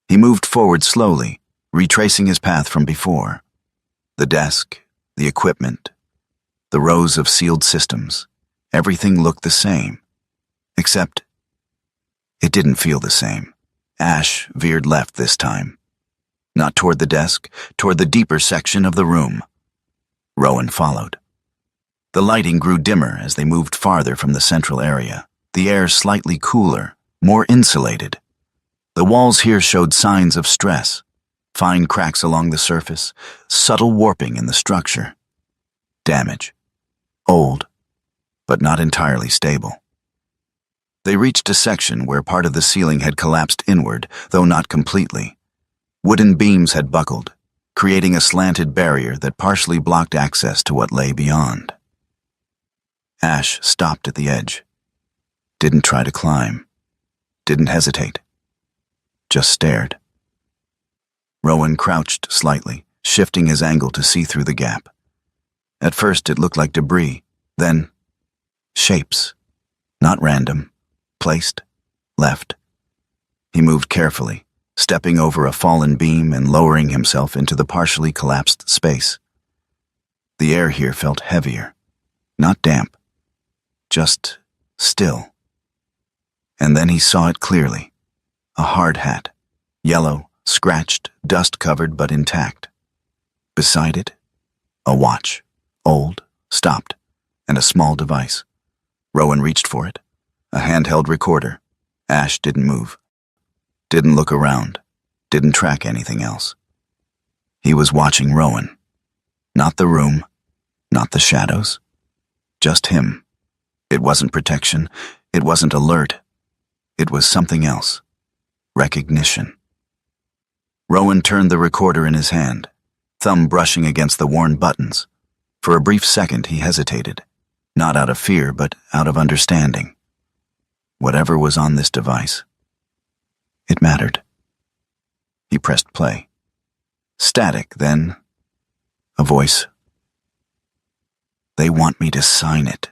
He moved forward slowly, retracing his path from before. The desk, the equipment, the rows of sealed systems, everything looked the same. Except, it didn't feel the same. Ash veered left this time. Not toward the desk, toward the deeper section of the room. Rowan followed. The lighting grew dimmer as they moved farther from the central area, the air slightly cooler, more insulated. The walls here showed signs of stress, fine cracks along the surface, subtle warping in the structure. Damage. Old, but not entirely stable. They reached a section where part of the ceiling had collapsed inward, though not completely. Wooden beams had buckled, creating a slanted barrier that partially blocked access to what lay beyond. Ash stopped at the edge. Didn't try to climb. Didn't hesitate. Just stared. Rowan crouched slightly, shifting his angle to see through the gap. At first it looked like debris, then shapes. Not random. Placed. Left. He moved carefully, stepping over a fallen beam and lowering himself into the partially collapsed space. The air here felt heavier. Not damp. Just still. And then he saw it clearly. A hard hat. Yellow, scratched, dust-covered but intact. Beside it, a watch. Old, stopped, and a small device. Rowan reached for it. A handheld recorder. Ash didn't move. Didn't look around. Didn't track anything else. He was watching Rowan. Not the room. Not the shadows. Just him. It wasn't protection. It wasn't alert. It was something else. Recognition. Rowan turned the recorder in his hand, thumb brushing against the worn buttons. For a brief second he hesitated, not out of fear but out of understanding. Whatever was on this device, it mattered. He pressed play. Static, then a voice. "They want me to sign it."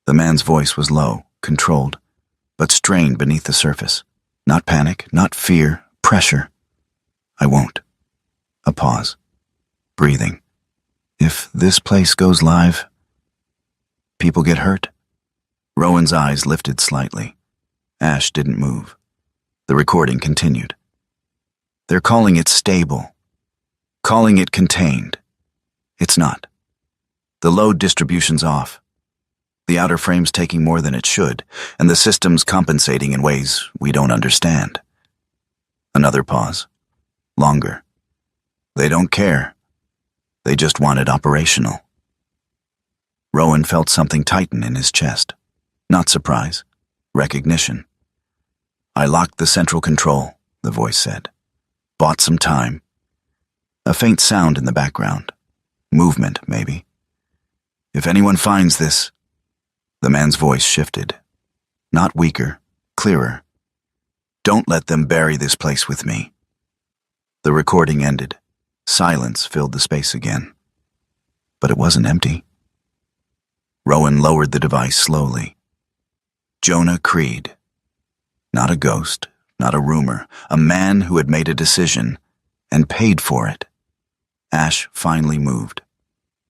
The man's voice was low, controlled. but strained beneath the surface. Not panic, not fear, pressure. I won't. A pause. Breathing. If this place goes live, people get hurt? Rowan's eyes lifted slightly. Ash didn't move. The recording continued. They're calling it stable. Calling it contained. It's not. The load distribution's off. The outer frame's taking more than it should, and the system's compensating in ways we don't understand. Another pause. Longer. They don't care. They just want it operational. Rowan felt something tighten in his chest. Not surprise. Recognition. I locked the central control, the voice said. Bought some time. A faint sound in the background. Movement, maybe. If anyone finds this... The man's voice shifted. Not weaker, clearer. Don't let them bury this place with me. The recording ended. Silence filled the space again. But it wasn't empty. Rowan lowered the device slowly. Jonah Creed. Not a ghost, not a rumor, a man who had made a decision and paid for it. Ash finally moved.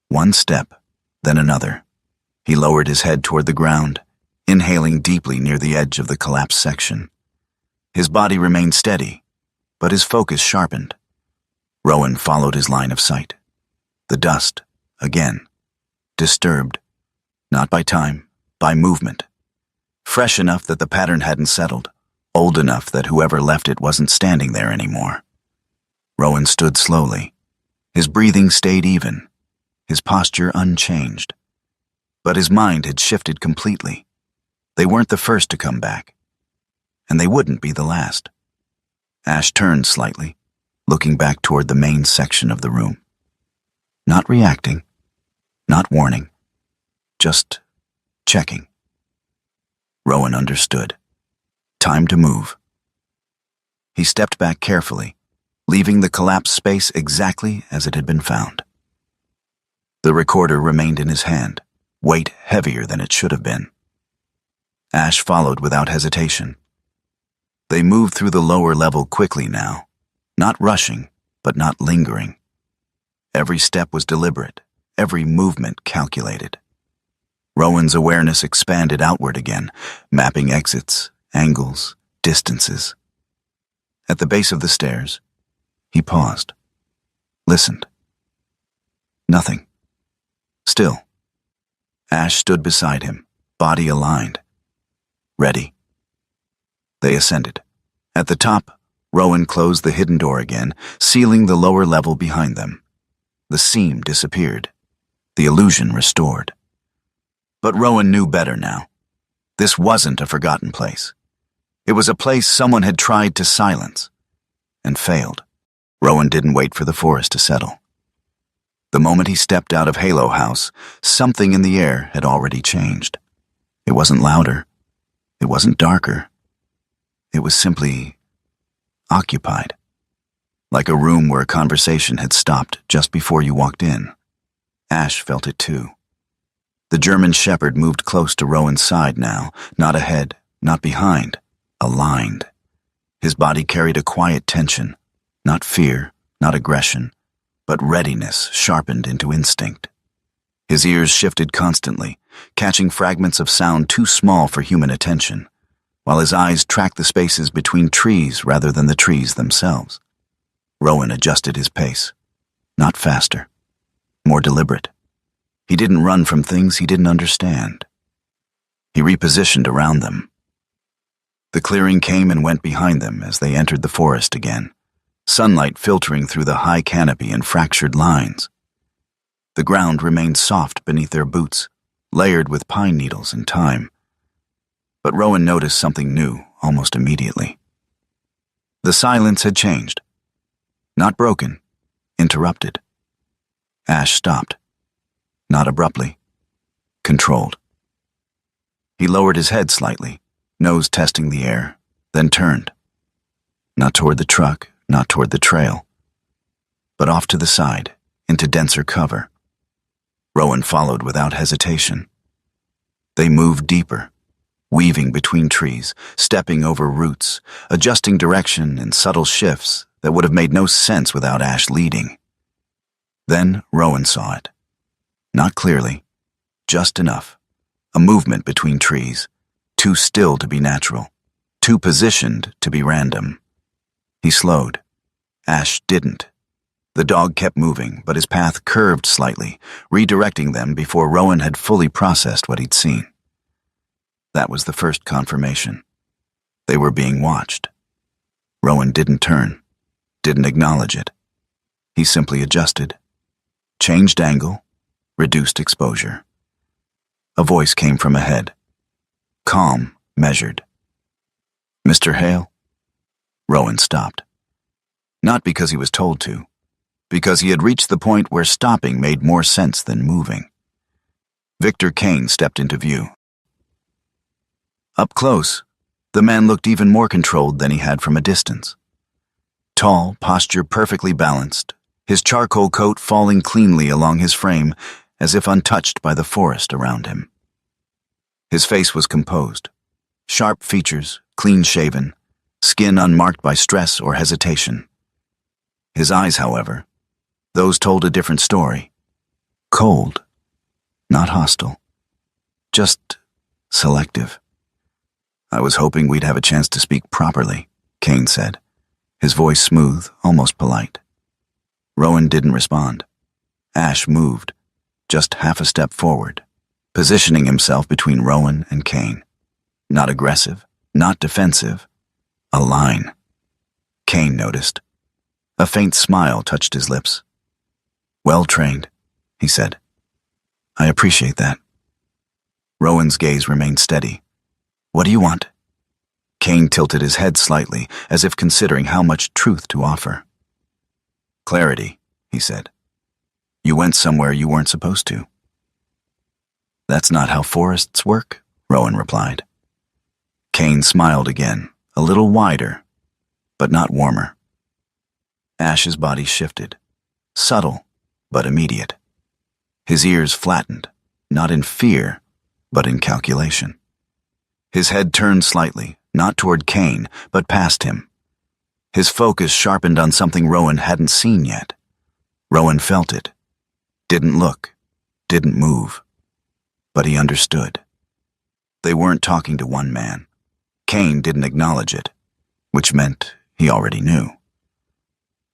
One step, then another. He lowered his head toward the ground, inhaling deeply near the edge of the collapsed section. His body remained steady, but his focus sharpened. Rowan followed his line of sight. The dust, again, disturbed, not by time, by movement. Fresh enough that the pattern hadn't settled, old enough that whoever left it wasn't standing there anymore. Rowan stood slowly. His breathing stayed even, his posture unchanged. But his mind had shifted completely. They weren't the first to come back, and they wouldn't be the last. Ash turned slightly, looking back toward the main section of the room. Not reacting, not warning, just checking. Rowan understood. Time to move. He stepped back carefully, leaving the collapsed space exactly as it had been found. The recorder remained in his hand, weight heavier than it should have been. Ash followed without hesitation. They moved through the lower level quickly now, not rushing, but not lingering. Every step was deliberate, every movement calculated. Rowan's awareness expanded outward again, mapping exits, angles, distances. At the base of the stairs, he paused, listened. Nothing. Still. Ash stood beside him, body aligned. Ready. They ascended. At the top, Rowan closed the hidden door again, sealing the lower level behind them. The seam disappeared, the illusion restored. But Rowan knew better now. This wasn't a forgotten place. It was a place someone had tried to silence, and failed. Rowan didn't wait for the forest to settle. The moment he stepped out of Halo House, something in the air had already changed. It wasn't louder. It wasn't darker. It was simply occupied. Like a room where a conversation had stopped just before you walked in. Ash felt it too. The German shepherd moved close to Rowan's side now, not ahead, not behind, aligned. His body carried a quiet tension, not fear, not aggression, but readiness sharpened into instinct. His ears shifted constantly, catching fragments of sound too small for human attention, while his eyes tracked the spaces between trees rather than the trees themselves. Rowan adjusted his pace. Not faster, more deliberate. He didn't run from things he didn't understand. He repositioned around them. The clearing came and went behind them as they entered the forest again, sunlight filtering through the high canopy in fractured lines. The ground remained soft beneath their boots, layered with pine needles and thyme. But Rowan noticed something new almost immediately. The silence had changed. Not broken, interrupted. Ash stopped. Not abruptly. Controlled. He lowered his head slightly, nose testing the air, then turned. Not toward the truck, not toward the trail, but off to the side, into denser cover. Rowan followed without hesitation. They moved deeper, weaving between trees, stepping over roots, adjusting direction in subtle shifts that would have made no sense without Ash leading. Then Rowan saw it. Not clearly, just enough. A movement between trees, too still to be natural, too positioned to be random. He slowed. Ash didn't. The dog kept moving, but his path curved slightly, redirecting them before Rowan had fully processed what he'd seen. That was the first confirmation. They were being watched. Rowan didn't turn, didn't acknowledge it. He simply adjusted, changed angle, reduced exposure. A voice came from ahead. Calm, measured. "Mr. Hale?" Rowan stopped. Not because he was told to, because he had reached the point where stopping made more sense than moving. Victor Kane stepped into view. Up close, the man looked even more controlled than he had from a distance. Tall, posture perfectly balanced, his charcoal coat falling cleanly along his frame as if untouched by the forest around him. His face was composed, sharp features, clean-shaven, skin unmarked by stress or hesitation. His eyes, however, those told a different story. Cold, not hostile, just selective. "I was hoping we'd have a chance to speak properly," Kane said, his voice smooth, almost polite. Rowan didn't respond. Ash moved, just half a step forward, positioning himself between Rowan and Kane. Not aggressive, not defensive, a line. Kane noticed. A faint smile touched his lips. "Well trained," he said. "I appreciate that." Rowan's gaze remained steady. "What do you want?" Kane tilted his head slightly, as if considering how much truth to offer. "Clarity," he said. "You went somewhere you weren't supposed to." "That's not how forests work," Rowan replied. Kane smiled again, a little wider, but not warmer. Ash's body shifted, subtle, but immediate. His ears flattened, not in fear, but in calculation. His head turned slightly, not toward Kane, but past him. His focus sharpened on something Rowan hadn't seen yet. Rowan felt it. Didn't look, didn't move. But he understood. They weren't talking to one man. Kane didn't acknowledge it, which meant he already knew.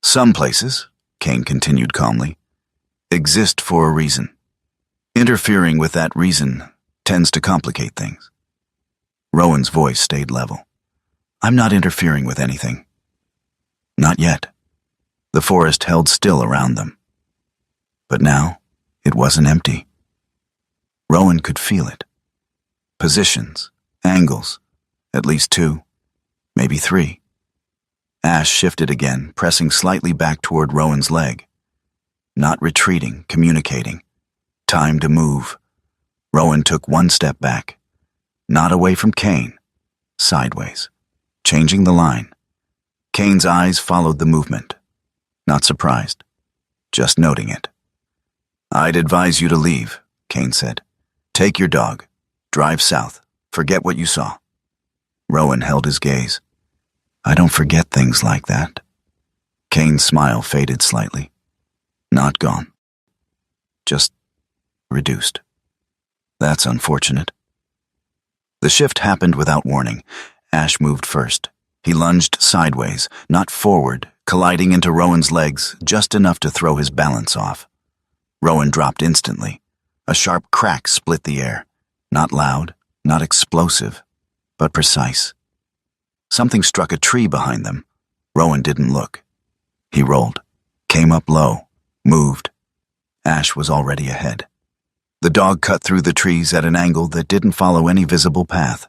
"Some places," Kane continued calmly, "exist for a reason. Interfering with that reason tends to complicate things." Rowan's voice stayed level. "I'm not interfering with anything." Not yet. The forest held still around them. But now, it wasn't empty. Rowan could feel it. Positions, angles, at least 2, maybe 3. Ash shifted again, pressing slightly back toward Rowan's leg. Not retreating, communicating. Time to move. Rowan took one step back. Not away from Kane, sideways, changing the line. Kane's eyes followed the movement, not surprised, just noting it. "I'd advise you to leave," Kane said. "Take your dog, drive south, forget what you saw." Rowan held his gaze. "I don't forget things like that." Kane's smile faded slightly. Not gone. Just reduced. "That's unfortunate." The shift happened without warning. Ash moved first. He lunged sideways, not forward, colliding into Rowan's legs just enough to throw his balance off. Rowan dropped instantly. A sharp crack split the air. Not loud, not explosive, but precise. Something struck a tree behind them. Rowan didn't look. He rolled, came up low, moved. Ash was already ahead. The dog cut through the trees at an angle that didn't follow any visible path,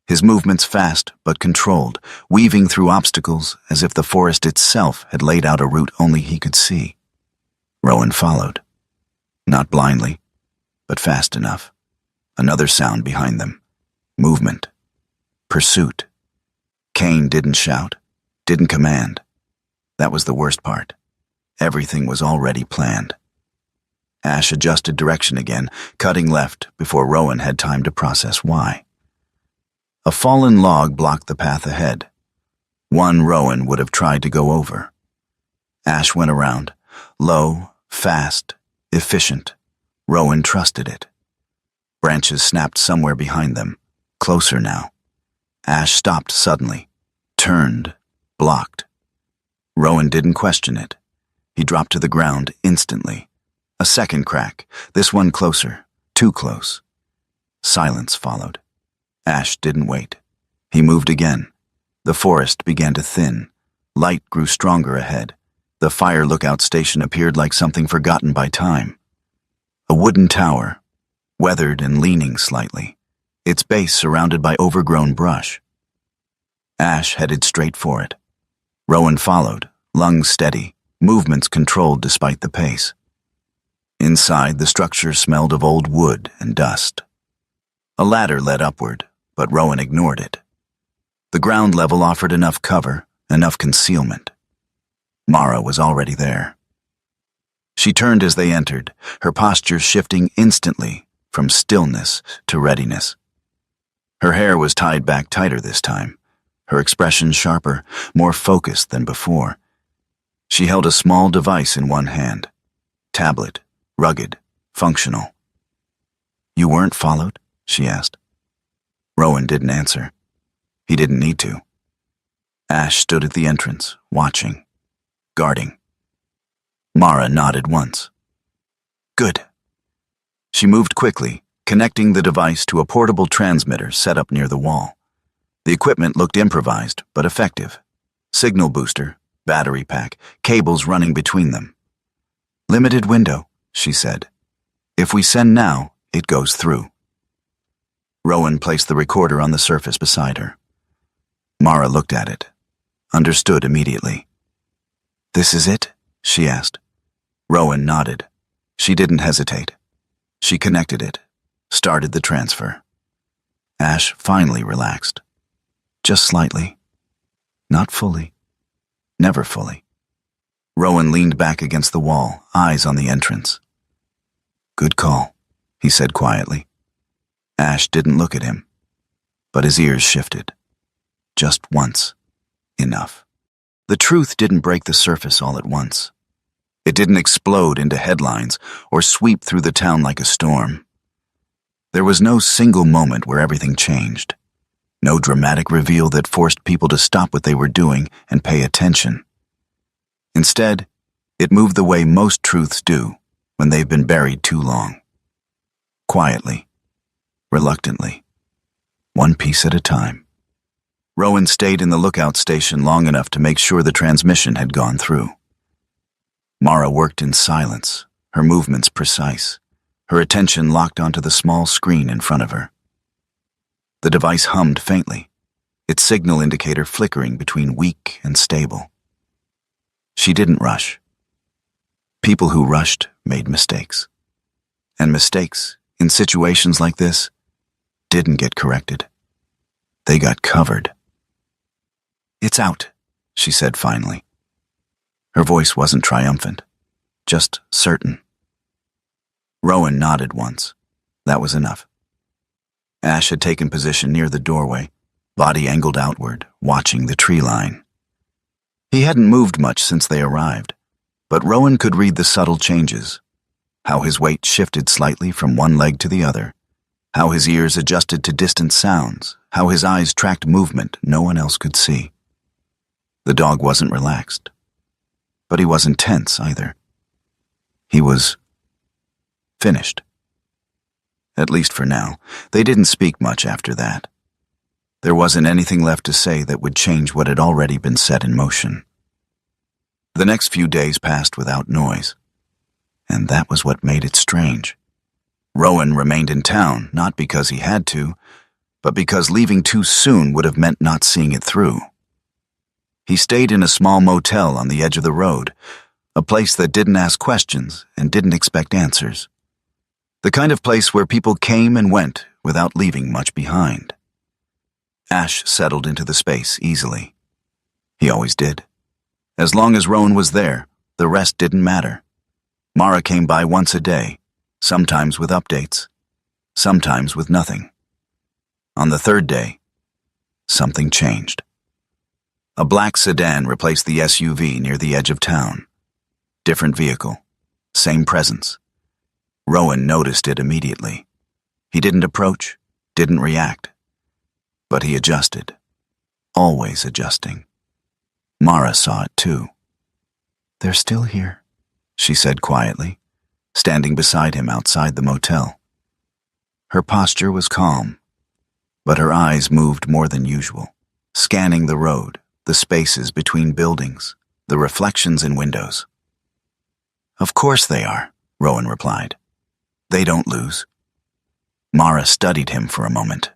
his movements fast but controlled, weaving through obstacles as if the forest itself had laid out a route only he could see. Rowan followed. Not blindly, but fast enough. Another sound behind them. Movement. Pursuit. Kane didn't shout, didn't command. That was the worst part. Everything was already planned. Ash adjusted direction again, cutting left before Rowan had time to process why. A fallen log blocked the path ahead. One Rowan would have tried to go over. Ash went around, low, fast, efficient. Rowan trusted it. Branches snapped somewhere behind them, closer now. Ash stopped suddenly, turned, blocked. Rowan didn't question it. He dropped to the ground instantly. A second crack, this one closer, too close. Silence followed. Ash didn't wait. He moved again. The forest began to thin. Light grew stronger ahead. The fire lookout station appeared like something forgotten by time. A wooden tower, weathered and leaning slightly, its base surrounded by overgrown brush. Ash headed straight for it. Rowan followed, lungs steady, movements controlled despite the pace. Inside, the structure smelled of old wood and dust. A ladder led upward, but Rowan ignored it. The ground level offered enough cover, enough concealment. Mara was already there. She turned as they entered, her posture shifting instantly from stillness to readiness. Her hair was tied back tighter this time, her expression sharper, more focused than before. She held a small device in one hand, tablet, rugged, functional. "You weren't followed?" she asked. Rowan didn't answer. He didn't need to. Ash stood at the entrance, watching, guarding. Mara nodded once. "Good." She moved quickly, connecting the device to a portable transmitter set up near the wall. The equipment looked improvised, but effective. Signal booster, battery pack, cables running between them. "Limited window," she said. "If we send now, it goes through." Rowan placed the recorder on the surface beside her. Mara looked at it, understood immediately. "This is it?" she asked. Rowan nodded. She didn't hesitate. She connected it, started the transfer. Ash finally relaxed. Just slightly. Not fully. Never fully. Rowan leaned back against the wall, eyes on the entrance. "Good call," he said quietly. Ash didn't look at him, but his ears shifted. Just once. Enough. The truth didn't break the surface all at once. It didn't explode into headlines or sweep through the town like a storm. There was no single moment where everything changed. No dramatic reveal that forced people to stop what they were doing and pay attention. Instead, it moved the way most truths do when they've been buried too long. Quietly, reluctantly, one piece at a time. Rowan stayed in the lookout station long enough to make sure the transmission had gone through. Mara worked in silence, her movements precise, her attention locked onto the small screen in front of her. The device hummed faintly, its signal indicator flickering between weak and stable. She didn't rush. People who rushed made mistakes. And mistakes, in situations like this, didn't get corrected. They got covered. "It's out," she said finally. Her voice wasn't triumphant, just certain. Rowan nodded once. That was enough. Ash had taken position near the doorway, body angled outward, watching the tree line. He hadn't moved much since they arrived, but Rowan could read the subtle changes, how his weight shifted slightly from one leg to the other, how his ears adjusted to distant sounds, how his eyes tracked movement no one else could see. The dog wasn't relaxed, but he wasn't tense either. He was finished. At least for now. They didn't speak much after that. There wasn't anything left to say that would change what had already been set in motion. The next few days passed without noise, and that was what made it strange. Rowan remained in town, not because he had to, but because leaving too soon would have meant not seeing it through. He stayed in a small motel on the edge of the road, a place that didn't ask questions and didn't expect answers. The kind of place where people came and went without leaving much behind. Ash settled into the space easily. He always did. As long as Rowan was there, the rest didn't matter. Mara came by once a day, sometimes with updates, sometimes with nothing. On the third day, something changed. A black sedan replaced the SUV near the edge of town. Different vehicle, same presence. Rowan noticed it immediately. He didn't approach, didn't react. But he adjusted, always adjusting. Mara saw it too. "They're still here," she said quietly, standing beside him outside the motel. Her posture was calm, but her eyes moved more than usual, scanning the road, the spaces between buildings, the reflections in windows. "Of course they are," Rowan replied. "They don't lose." Mara studied him for a moment.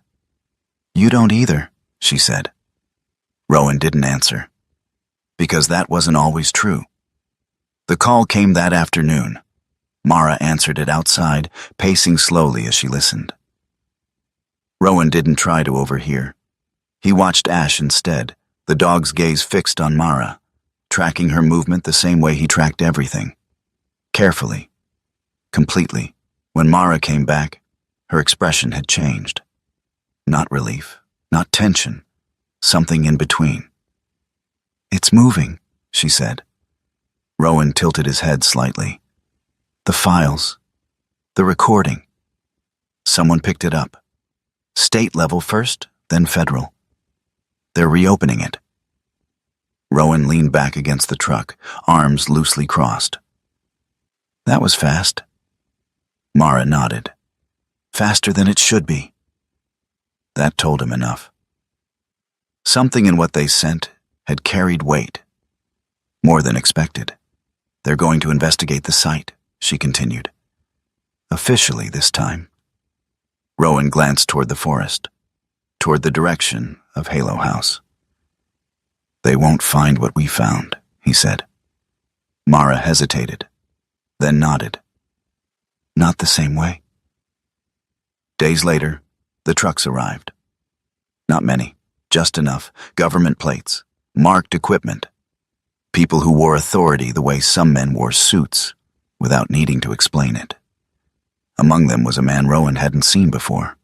"You don't either," she said. Rowan didn't answer, because that wasn't always true. The call came that afternoon. Mara answered it outside, pacing slowly as she listened. Rowan didn't try to overhear. He watched Ash instead, the dog's gaze fixed on Mara, tracking her movement the same way he tracked everything. Carefully, completely. When Mara came back, her expression had changed. Not relief, not tension, something in between. "It's moving," she said. Rowan tilted his head slightly. "The files, the recording." Someone picked it up. State level first, then federal. "They're reopening it." Rowan leaned back against the truck, arms loosely crossed. "That was fast." Mara nodded. "Faster than it should be." That told him enough. Something in what they sent had carried weight. More than expected. "They're going to investigate the site," she continued. "Officially this time." Rowan glanced toward the forest, toward the direction of Halo House. "They won't find what we found," he said. Mara hesitated, then nodded. "Not the same way." Days later, the trucks arrived. Not many, just enough. Government plates, marked equipment. People who wore authority the way some men wore suits, without needing to explain it. Among them was a man Rowan hadn't seen before.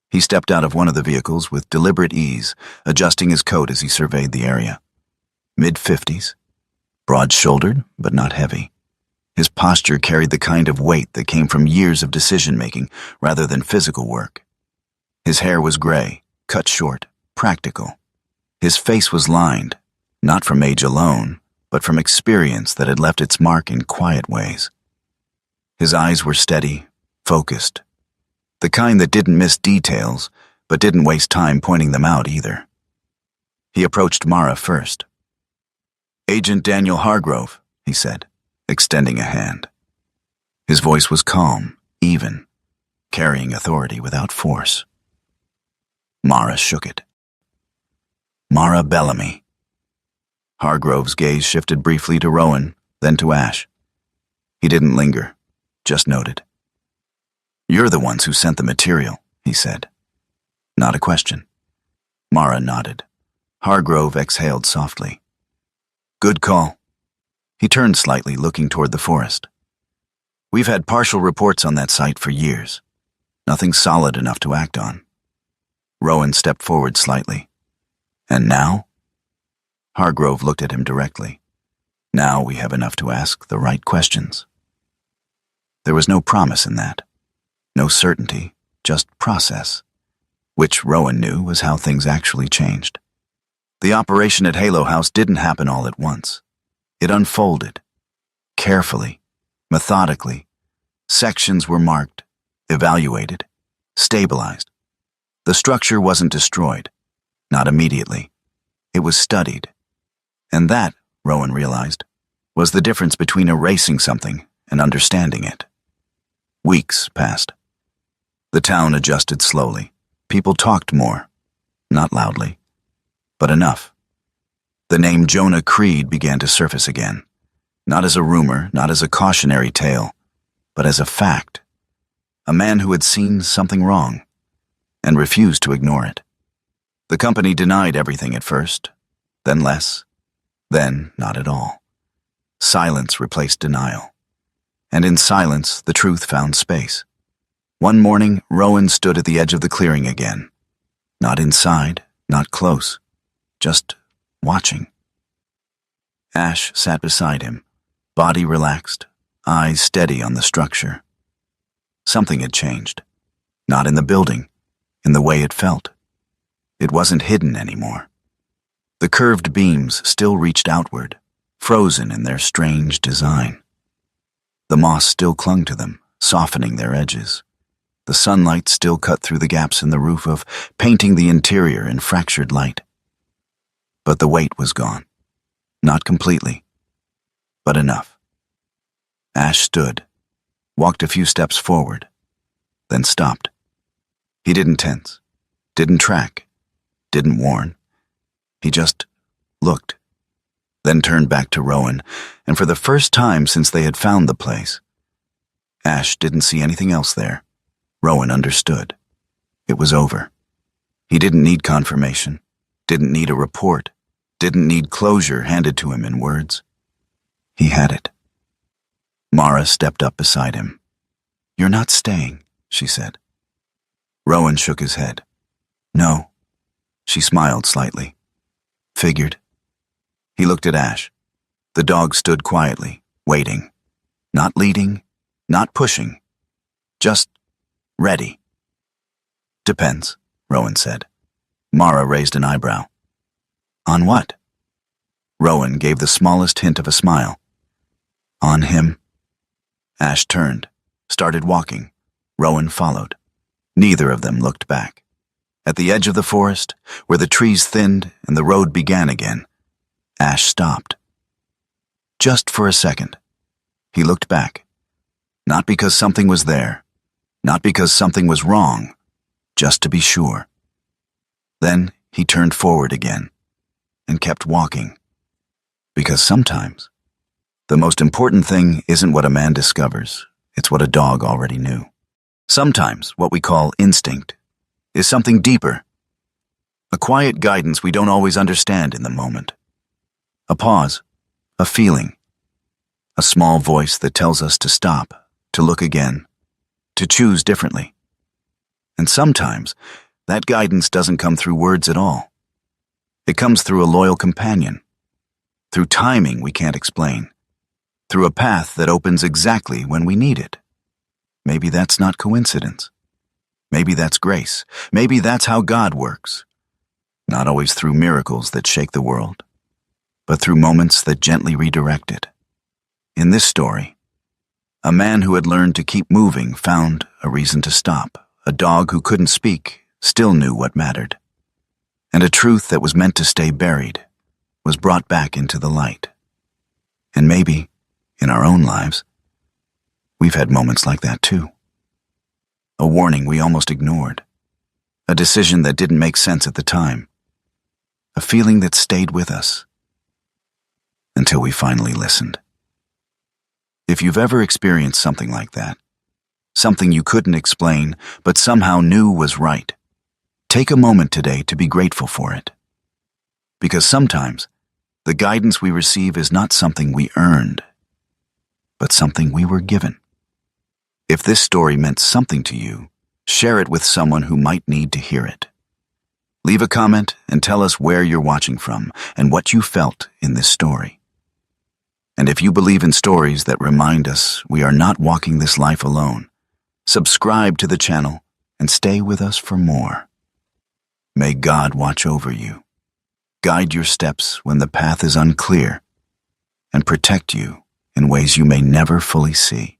He stepped out of one of the vehicles with deliberate ease, adjusting his coat as he surveyed the area. Mid-50s, broad-shouldered but not heavy. His posture carried the kind of weight that came from years of decision-making rather than physical work. His hair was gray, cut short, practical. His face was lined, not from age alone, but from experience that had left its mark in quiet ways. His eyes were steady, focused, the kind that didn't miss details, but didn't waste time pointing them out either. He approached Mara first. "Agent Daniel Hargrove," he said, extending a hand. His voice was calm, even, carrying authority without force. Mara shook it. "Mara Bellamy." Hargrove's gaze shifted briefly to Rowan, then to Ash. He didn't linger, just noted. "You're the ones who sent the material," he said. Not a question. Mara nodded. Hargrove exhaled softly. "Good call." He turned slightly, looking toward the forest. "We've had partial reports on that site for years. Nothing solid enough to act on." Rowan stepped forward slightly. "And now?" Hargrove looked at him directly. "Now we have enough to ask the right questions." There was no promise in that. No certainty, just process, which Rowan knew was how things actually changed. The operation at Halo House didn't happen all at once. It unfolded, carefully, methodically. Sections were marked, evaluated, stabilized. The structure wasn't destroyed, not immediately. It was studied. And that, Rowan realized, was the difference between erasing something and understanding it. Weeks passed. The town adjusted slowly. People talked more, not loudly, but enough. The name Jonah Creed began to surface again, not as a rumor, not as a cautionary tale, but as a fact. A man who had seen something wrong and refused to ignore it. The company denied everything at first, then less, then not at all. Silence replaced denial. And in silence, the truth found space. One morning, Rowan stood at the edge of the clearing again. Not inside, not close, just watching. Ash sat beside him, body relaxed, eyes steady on the structure. Something had changed. Not in the building, in the way it felt. It wasn't hidden anymore. The curved beams still reached outward, frozen in their strange design. The moss still clung to them, softening their edges. The sunlight still cut through the gaps in the roof of painting the interior in fractured light. But the weight was gone. Not completely, but enough. Ash stood, walked a few steps forward, then stopped. He didn't tense, didn't track, didn't warn. He just looked, then turned back to Rowan, and for the first time since they had found the place, Ash didn't see anything else there. Rowan understood. It was over. He didn't need confirmation, didn't need a report, didn't need closure handed to him in words. He had it. Mara stepped up beside him. "You're not staying," she said. Rowan shook his head. "No." She smiled slightly. "Figured." He looked at Ash. The dog stood quietly, waiting. Not leading, not pushing. Just ready. "Depends," Rowan said. Mara raised an eyebrow. "On what?" Rowan gave the smallest hint of a smile. "On him." Ash turned, started walking. Rowan followed. Neither of them looked back. At the edge of the forest, where the trees thinned and the road began again, Ash stopped. Just for a second, he looked back. Not because something was there, not because something was wrong, just to be sure. Then he turned forward again and kept walking. Because sometimes, the most important thing isn't what a man discovers, it's what a dog already knew. Sometimes what we call instinct is something deeper, a quiet guidance we don't always understand in the moment. A pause, a feeling, a small voice that tells us to stop, to look again, to choose differently. And sometimes that guidance doesn't come through words at all. It comes through a loyal companion, through timing we can't explain, through a path that opens exactly when we need it. Maybe that's not coincidence. Maybe that's grace. Maybe that's how God works. Not always through miracles that shake the world, but through moments that gently redirect it. In this story, a man who had learned to keep moving found a reason to stop. A dog who couldn't speak still knew what mattered. And a truth that was meant to stay buried was brought back into the light. And maybe, in our own lives, we've had moments like that too. A warning we almost ignored. A decision that didn't make sense at the time. A feeling that stayed with us until we finally listened. If you've ever experienced something like that, something you couldn't explain but somehow knew was right, take a moment today to be grateful for it. Because sometimes the guidance we receive is not something we earned, but something we were given. If this story meant something to you, share it with someone who might need to hear it. Leave a comment and tell us where you're watching from and what you felt in this story. And if you believe in stories that remind us we are not walking this life alone, subscribe to the channel and stay with us for more. May God watch over you, guide your steps when the path is unclear, and protect you in ways you may never fully see.